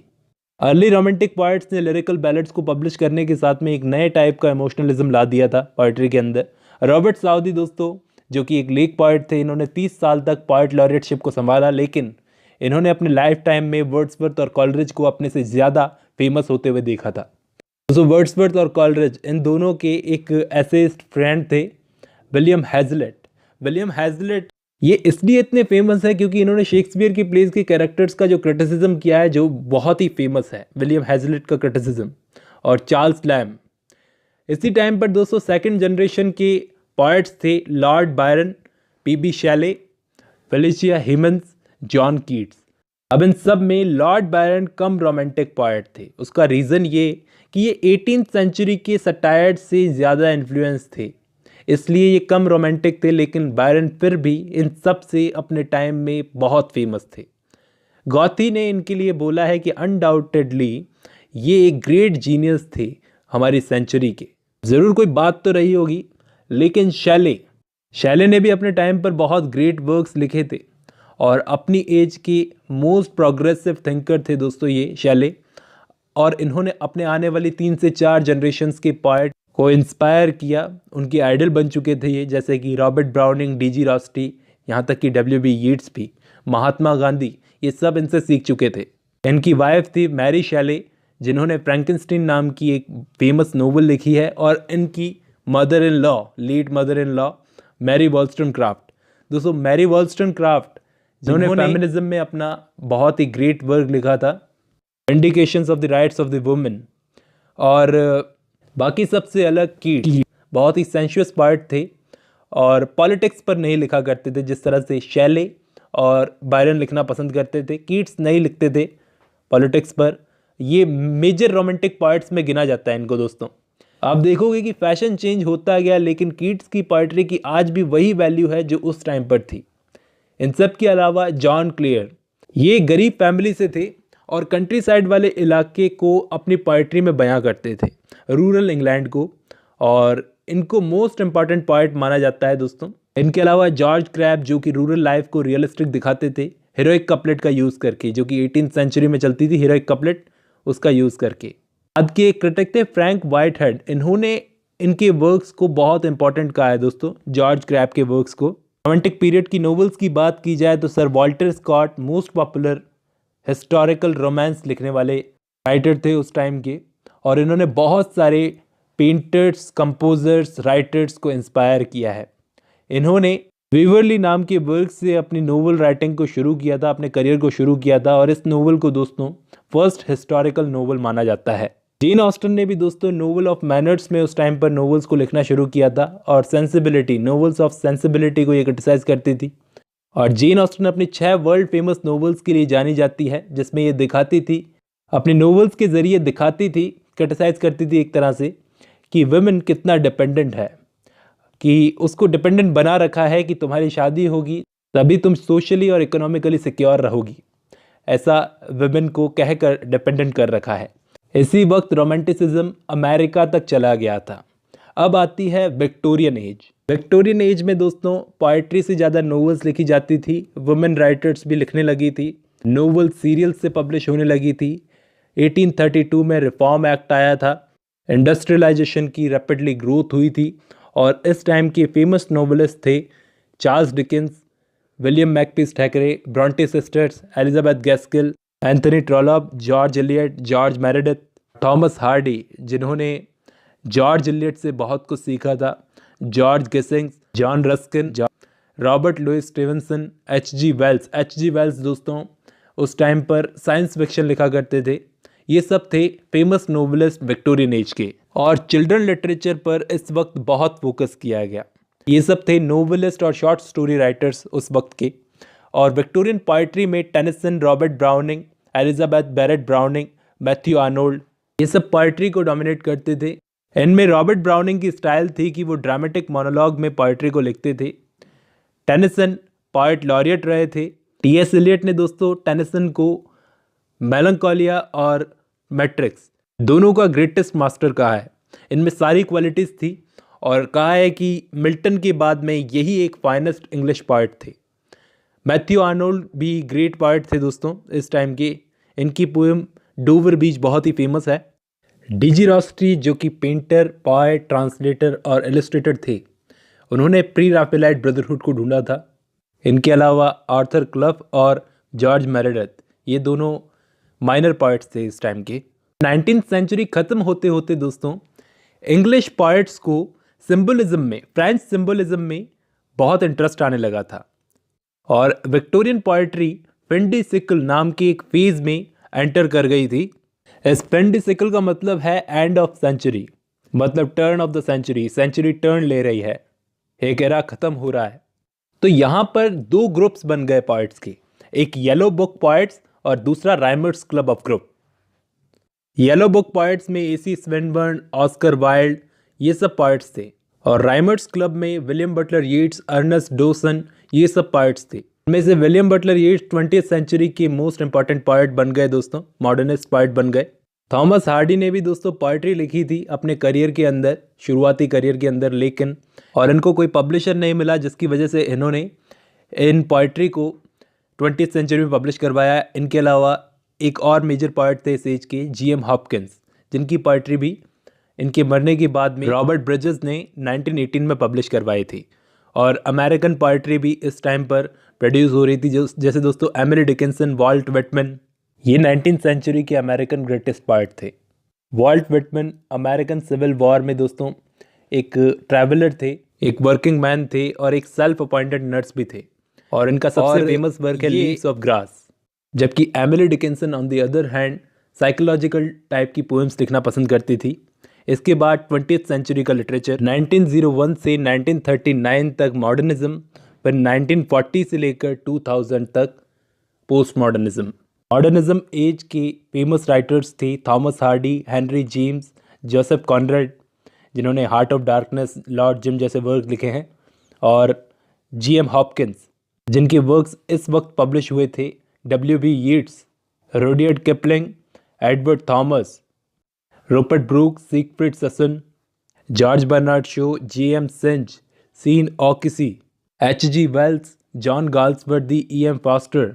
अर्ली रोमांटिक पोइट्स ने लिरिकल बैलेड्स को पब्लिश करने के साथ में एक नए टाइप का इमोशनलिज्म ला दिया था पोइट्री के अंदर। रॉबर्ट साउदी दोस्तों जो कि एक लेक पोइट थे, इन्होंने 30 साल तक पोइट लॉरिएटशिप को संभाला, लेकिन इन्होंने अपने लाइफ टाइम में वर्ड्सवर्थ और कॉलरिज को अपने से ज़्यादा फेमस होते हुए देखा था। दोस्तों वर्ड्सवर्थ और कॉलरिज इन दोनों के एक एसेइस्ट फ्रेंड थे, विलियम हैजलिट। ये इसलिए इतने फेमस है क्योंकि इन्होंने शेक्सपियर की प्लेस के कैरेक्टर्स का जो क्रिटिसिज्म किया है, जो बहुत ही फेमस है, विलियम हैजलिट का क्रिटिसिज्म। और चार्ल्स लैम्ब। इसी टाइम पर दोस्तों सेकंड जनरेशन के पोइट्स थे Lord Byron, PB. Shelley, Felicia हीमंस, John Keats. अब इन सब में लॉर्ड बायरन कम रोमांटिक पोइट थे। उसका रीज़न ये कि ये 18th सेंचुरी के सटायर्ड से ज़्यादा इन्फ्लुएंस थे, इसलिए ये कम रोमांटिक थे। लेकिन बायरन फिर भी इन सब से अपने टाइम में बहुत फेमस थे। गॉथी ने इनके लिए बोला है कि अनडाउटेडली ये एक ग्रेट जीनियस थे हमारी सेंचुरी के। ज़रूर कोई बात तो रही होगी, लेकिन शैले ने भी अपने टाइम पर बहुत ग्रेट वर्क्स लिखे थे और अपनी एज के मोस्ट प्रोग्रेसिव थिंकर थे दोस्तों ये शैले। और इन्होंने अपने आने वाली 3 से 4 जनरेशन्स के पोइट को इंस्पायर किया, उनके आइडल बन चुके थे ये, जैसे कि रॉबर्ट ब्राउनिंग, डी.जी. रॉस्टी, यहाँ तक कि W.B. यीट्स भी, महात्मा गांधी, ये सब इनसे सीख चुके थे। इनकी वाइफ थी मैरी शैले, जिन्होंने फ्रैंकेनस्टीन नाम की एक फेमस नोवेल लिखी है। और इनकी late mother in law Mary Wollstonecraft. दोस्तों मैरी वॉलस्टोनक्राफ्ट जिन्होंने फेमिनिज्म में अपना बहुत ही ग्रेट वर्क लिखा था, vindications of the rights of the women. और बाकी सबसे अलग कीट्स बहुत ही सेंशुअस पोइट थे और पॉलिटिक्स पर नहीं लिखा करते थे जिस तरह से शैले और बायरन लिखना पसंद करते थे। कीट्स नहीं लिखते थे पॉलिटिक्स पर। ये मेजर रोमांटिक पोइट्स में गिना जाता है इनको दोस्तों। आप देखोगे कि फैशन चेंज होता गया, लेकिन कीट्स की पोइट्री की आज भी वही वैल्यू है जो उस टाइम पर थी। इन सब के अलावा जॉन क्लेयर, ये गरीब फैमिली से थे और कंट्री साइड वाले इलाके को अपनी पोइट्री में बयां करते थे, रूरल इंग्लैंड को। और इनको मोस्ट इंपॉर्टेंट पोइट माना जाता है दोस्तों। इनके अलावा जॉर्ज क्रैब जो कि रूरल लाइफ को रियलिस्टिक दिखाते थे हीरोइक कपलेट का यूज़ करके, जो कि 18th सेंचुरी में चलती थी हीरोइक कपलेट, उसका यूज़ करके। बाद के एक क्रिटिक थे फ्रैंक व्हाइटहेड, इन्होंने इनके वर्क्स को बहुत इंपॉर्टेंट कहा है दोस्तों, जॉर्ज क्रैब के वर्क्स को। रोमांटिक पीरियड की नॉवेल्स की बात की जाए तो sir Walter Scott most popular historical romance लिखने वाले राइटर थे उस टाइम के। और इन्होंने बहुत सारे पेंटर्स, कंपोजर्स, राइटर्स को इंस्पायर किया है। इन्होंने वीवरली नाम के वर्क से अपनी नोवेल राइटिंग को शुरू किया था, अपने करियर को शुरू किया था, और इस नोवेल को दोस्तों फर्स्ट हिस्टोरिकल नोवेल माना जाता है। जेन ऑस्टन ने भी दोस्तों नोवेल ऑफ मैनर्स में उस टाइम पर नोवेल्स को लिखना शुरू किया था, और सेंसिबिलिटी, नोवेल्स ऑफ सेंसिबिलिटी को ये क्रिटिसाइज करती थी। और जेन ऑस्टन अपनी 6 वर्ल्ड फेमस नोवेल्स के लिए जानी जाती है, जिसमें ये दिखाती थी, अपनी नोवेल्स के जरिए दिखाती थी, क्रिटिसाइज करती थी एक तरह से, कि वुमेन कितना डिपेंडेंट है, कि उसको डिपेंडेंट बना रखा है कि तुम्हारी शादी होगी तभी तुम सोशली और इकोनॉमिकली सिक्योर रहोगी, ऐसा वुमेन को कहकर डिपेंडेंट कर रखा है। इसी वक्त रोमांटिसिज्म अमेरिका तक चला गया था। अब आती है विक्टोरियन एज। विक्टोरियन एज में दोस्तों पोएट्री से ज़्यादा नोवेल्स लिखी जाती थी, वुमेन राइटर्स भी लिखने लगी थी, नोवेल सीरियल से पब्लिश होने लगी थी। 1832 में रिफॉर्म एक्ट आया था, इंडस्ट्रियलाइजेशन की रैपिडली ग्रोथ हुई थी, और इस टाइम के फेमस नोवेलिस्ट थे Charles Dickens, William Makepeace Thackeray, Bronte sisters, Elizabeth Gaskell, Anthony Trollope, George Eliot, George Meredith, Thomas Hardy, जिन्होंने जॉर्ज एलियट से बहुत कुछ सीखा था, George Gissings, John Ruskin, Robert Louis Stevenson, H G. Wells. H G. Wells दोस्तों उस time पर science fiction लिखा करते थे। ये सब थे फेमस नोवेलिस्ट विक्टोरियन एज के, और चिल्ड्रन लिटरेचर पर इस वक्त बहुत फोकस किया गया। ये सब थे नोवेलिस्ट और शॉर्ट स्टोरी राइटर्स उस वक्त के। और विक्टोरियन पोइट्री में Tennyson, Robert Browning, Elizabeth Barrett Browning, Matthew Arnold, ये सब पोइट्री को डोमिनेट करते थे। इनमें रॉबर्ट ब्राउनिंग की स्टाइल थी कि वो ड्रामेटिक मोनोलॉग में पोइट्री को लिखते थे। टेनिसन पोएट लॉरियट रहे थे। टी.एस. एलियट ने दोस्तों टेनिसन को मेलंकोलिया और मैट्रिक्स दोनों का ग्रेटेस्ट मास्टर कहा है। इनमें सारी क्वालिटीज़ थी, और कहा है कि मिल्टन के बाद में यही एक फाइनेस्ट इंग्लिश पोएट थे। मैथ्यू आर्नोल्ड भी ग्रेट पोएट थे दोस्तों इस टाइम के। इनकी पोएम डोवर बीच बहुत ही फेमस है। डी.जी. रॉस्ट्री जो कि पेंटर, पोएट, ट्रांसलेटर और इलस्ट्रेटर थे, उन्होंने प्री राफेलाइट ब्रदरहुड को ढूंढा था। इनके अलावा आर्थर क्लफ और जॉर्ज मेरेडिथ, ये दोनों माइनर पोएट्स थे इस टाइम के। 19th सेंचुरी ख़त्म होते होते दोस्तों इंग्लिश पोएट्स को सिंबलिज्म में, फ्रेंच सिंबलिज्म में बहुत इंटरेस्ट आने लगा था, और Victorian poetry fin de siecle नाम के एक फेज में एंटर कर गई थी। इस फिन डी सिकल का मतलब है एंड ऑफ सेंचुरी, मतलब turn of the century, century turn ले रही है, एक एरा खत्म हो रहा है। तो यहाँ पर 2 ग्रुप्स बन गए पोएट्स के, एक येलो बुक पोएट्स और दूसरा rhymers club of group. Yellow book poets में ए.सी. स्विनबर्न, ऑस्कर वाइल्ड, ये सब पोएट्स थे, और राइमर्स क्लब में William Butler Yeats, Ernest Dowson, ये सब पोएट्स थे। इनमें से William Butler Yeats 20th century के मोस्ट इंपॉर्टेंट पोएट बन गए दोस्तों, मॉडर्निस्ट पोएट बन गए। थॉमस हार्डी ने भी दोस्तों पोएट्री लिखी थी अपने करियर के अंदर, शुरुआती करियर के अंदर, लेकिन और इनको कोई पब्लिशर नहीं मिला, जिसकी वजह से इन्होंने इन पोएट्री को 20th सेंचुरी में पब्लिश करवाया। इनके अलावा एक और मेजर पोएट थे इस एज के, जी.एम. हॉपकिंस, जिनकी पोएट्री भी इनके मरने के बाद में रॉबर्ट ब्रिजेस ने 1918 में पब्लिश करवाई थी। और अमेरिकन पोएट्री भी इस टाइम पर प्रोड्यूस हो रही थी, जैसे दोस्तों एमिली डिकिंसन, वॉल्ट विटमैन, ये 19th सेंचुरी के अमेरिकन ग्रेटेस्ट पोएट थे। Walt Whitman American civil war में दोस्तों एक ट्रैवलर थे, एक वर्किंग मैन थे, और एक सेल्फ अपॉइंटेड नर्स भी थे, और इनका सबसे फेमस वर्क है लीव्स ऑफ ग्रास। जबकि Emily Dickinson on the other hand psychological type की पोएम्स लिखना पसंद करती थी। इसके बाद 20th सेंचुरी का लिटरेचर 1901 से 1939 तक मॉडर्निज्म, फिर 1940 से लेकर 2000 तक पोस्ट मॉडर्निज्म। मॉडर्निज्म एज के फेमस राइटर्स थे Thomas Hardy, Henry James, Joseph Conrad, जिन्होंने Heart of Darkness, Lord Jim जैसे वर्क लिखे हैं, और जी.एम. हॉपकिंस, जिनके वर्क्स इस वक्त पब्लिश हुए थे, W.B. Yeats, Rudyard Kipling, Edward Thomas, Rupert Brooks, Siegfried Sassoon, George Bernard Shaw, J.M. Synge, Sean O'Casey, H.G. Wells, John Galsworthy, E.M. Forster,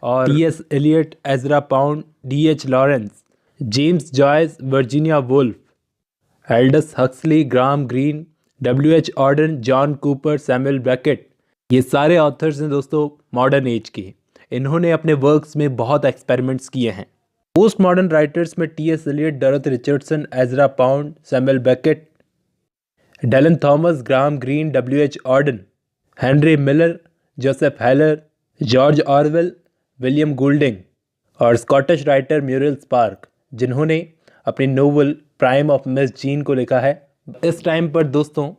और T.S. Eliot, Ezra Pound, D.H. Lawrence, James Joyce, Virginia Woolf, Aldous Huxley, Graham Greene, W.H. Auden, John Cooper, Samuel Beckett, ये सारे authors हैं दोस्तों modern age के। इन्होंने अपने works में बहुत एक्सपेरिमेंट्स किए हैं। पोस्ट मॉडर्न राइटर्स में T.S. Eliot, Dorothy Richardson, Ezra Pound, Samuel Beckett, Dylan Thomas, Graham Greene, W.H. Auden, Henry Miller, Joseph Heller, George Orwell, William Golding और स्कॉटिश राइटर म्यूरिल स्पार्क, जिन्होंने अपनी novel Prime of Miss Jean को लिखा है। इस time पर दोस्तों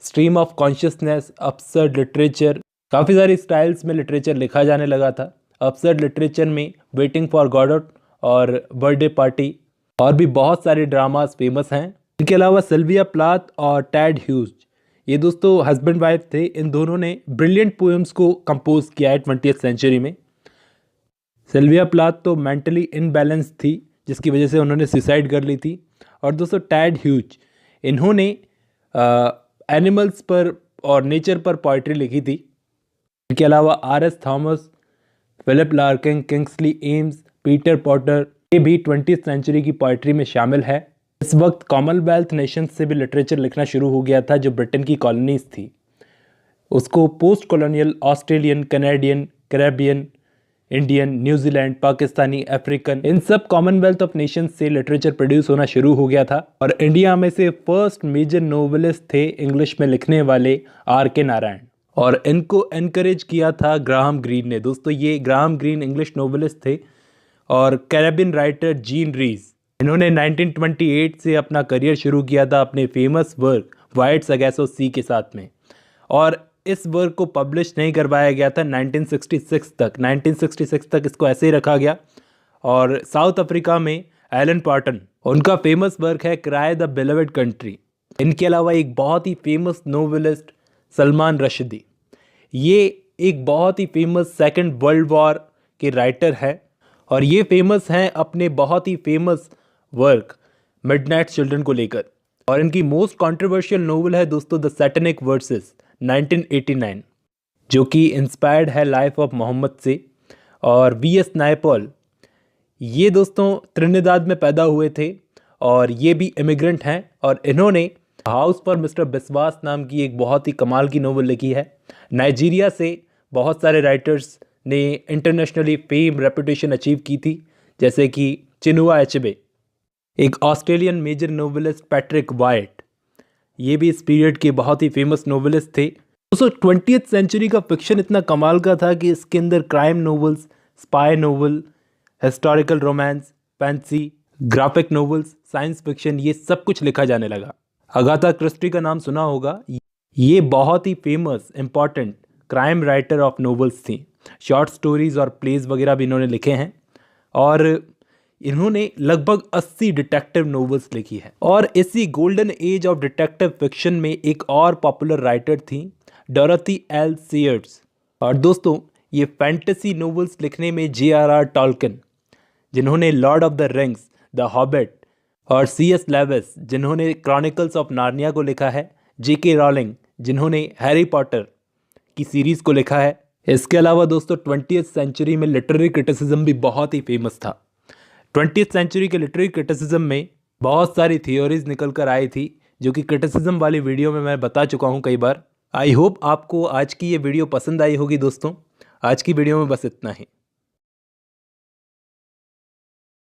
stream of consciousness, absurd literature, काफ़ी सारी स्टाइल्स में लिटरेचर लिखा जाने लगा था। अब्सर्ड लिटरेचर में वेटिंग फॉर गॉडोट और बर्थडे पार्टी और भी बहुत सारे ड्रामास फेमस हैं। इनके अलावा सिल्विया प्लाथ और टैड ह्यूज, ये दोस्तों हस्बैंड वाइफ थे। इन दोनों ने ब्रिलियंट पोएम्स को कंपोज किया है 20th सेंचुरी में। सिल्विया प्लाथ तो मेंटली इनबैलेंस थी, जिसकी वजह से उन्होंने सुसाइड कर ली थी। और दोस्तों टैड ह्यूज, इन्होंने एनिमल्स पर और नेचर पर पोइट्री लिखी थी। इनके अलावा R S. Thomas, Philip Larkin, Kingsley Amis, Peter Potter, ये भी 20th सेंचुरी की पोइट्री में शामिल है। इस वक्त कॉमनवेल्थ नेशंस से भी लिटरेचर लिखना शुरू हो गया था, जो ब्रिटेन की कॉलोनीज थी। उसको post colonial, Australian, Canadian, Caribbean, Indian, New Zealand, Pakistani, African, इन सब कॉमनवेल्थ ऑफ नेशंस से लिटरेचर प्रोड्यूस होना शुरू हो गया था। और इंडिया में से फर्स्ट मेजर नोवेलिस्ट थे इंग्लिश में लिखने वाले R.K. नारायण, और इनको एनकरेज किया था ग्राहम ग्रीन ने। दोस्तों ये ग्राहम ग्रीन इंग्लिश नोवेलिस्ट थे। और कैरेबियन राइटर जीन रीज, इन्होंने 1928 से अपना करियर शुरू किया था अपने फेमस वर्क वाइट सगैसो सी के साथ में। और इस वर्क को पब्लिश नहीं करवाया गया था 1966 तक इसको ऐसे ही रखा गया। और साउथ अफ्रीका में एलन पार्टन, उनका फेमस वर्क है क्राई द बिलवेड कंट्री। इनके अलावा एक बहुत ही फेमस नोवेलिस्ट सलमान रश्दी, ये एक बहुत ही फेमस सेकेंड वर्ल्ड वॉर के राइटर है। और ये फेमस हैं अपने बहुत ही फेमस वर्क मिडनाइट चिल्ड्रन को लेकर। और इनकी मोस्ट कंट्रोवर्शियल नोवेल है दोस्तों द सैटेनिक वर्सेस 1989, जो कि इंस्पायर्ड है लाइफ ऑफ मोहम्मद से। और V.S. नायपॉल, ये दोस्तों त्रिनिदाद में पैदा हुए थे और ये भी इमिग्रेंट हैं। और इन्होंने हाउस फॉर मिस्टर बिस्वास नाम की एक बहुत ही कमाल की नोवेल लिखी है। नाइजीरिया से बहुत सारे राइटर्स ने इंटरनेशनली फेम रेपुटेशन अचीव की थी, जैसे कि चिनुआ एचबे, एक Australian major novelist Patrick White, ये भी इस पीरियड के बहुत ही फेमस नोवेलिस्ट थे। दोस्तों 20th सेंचुरी का फिक्शन इतना कमाल का था कि इसके अंदर crime novels, spy novel, historical romance, fancy, graphic novels, science fiction, ये सब कुछ लिखा जाने लगा। अगाथा क्रिस्टी का नाम सुना होगा, ये बहुत ही famous important crime writer of novels थी। शॉर्ट स्टोरीज और प्लेज वगैरह भी इन्होंने लिखे हैं। और इन्होंने लगभग 80 डिटेक्टिव नोवेल्स लिखी है। और इसी golden age of detective fiction में एक और पॉपुलर राइटर थी डोरोथी एल सीयर्स। और दोस्तों ये फैंटेसी नोवेल्स लिखने में J.R.R. टॉल्किन, जिन्होंने Lord of the rings, the hobbit, और C.S. लेविस, जिन्होंने क्रॉनिकल्स ऑफ नार्निया को लिखा है, J.K. रॉलिंग, जिन्होंने हैरी पॉटर की सीरीज़ को लिखा है। इसके अलावा दोस्तों 20th सेंचुरी में लिटरेरी क्रिटिसिज्म भी बहुत ही फेमस था। 20th सेंचुरी के लिटरेरी क्रिटिसिज्म में बहुत सारी थियोरीज निकल कर आई थी, जो कि क्रिटिसिज्म वाली वीडियो में मैं बता चुका हूँ कई बार। आई होप आपको आज की ये वीडियो पसंद आई होगी दोस्तों। आज की वीडियो में बस इतना ही।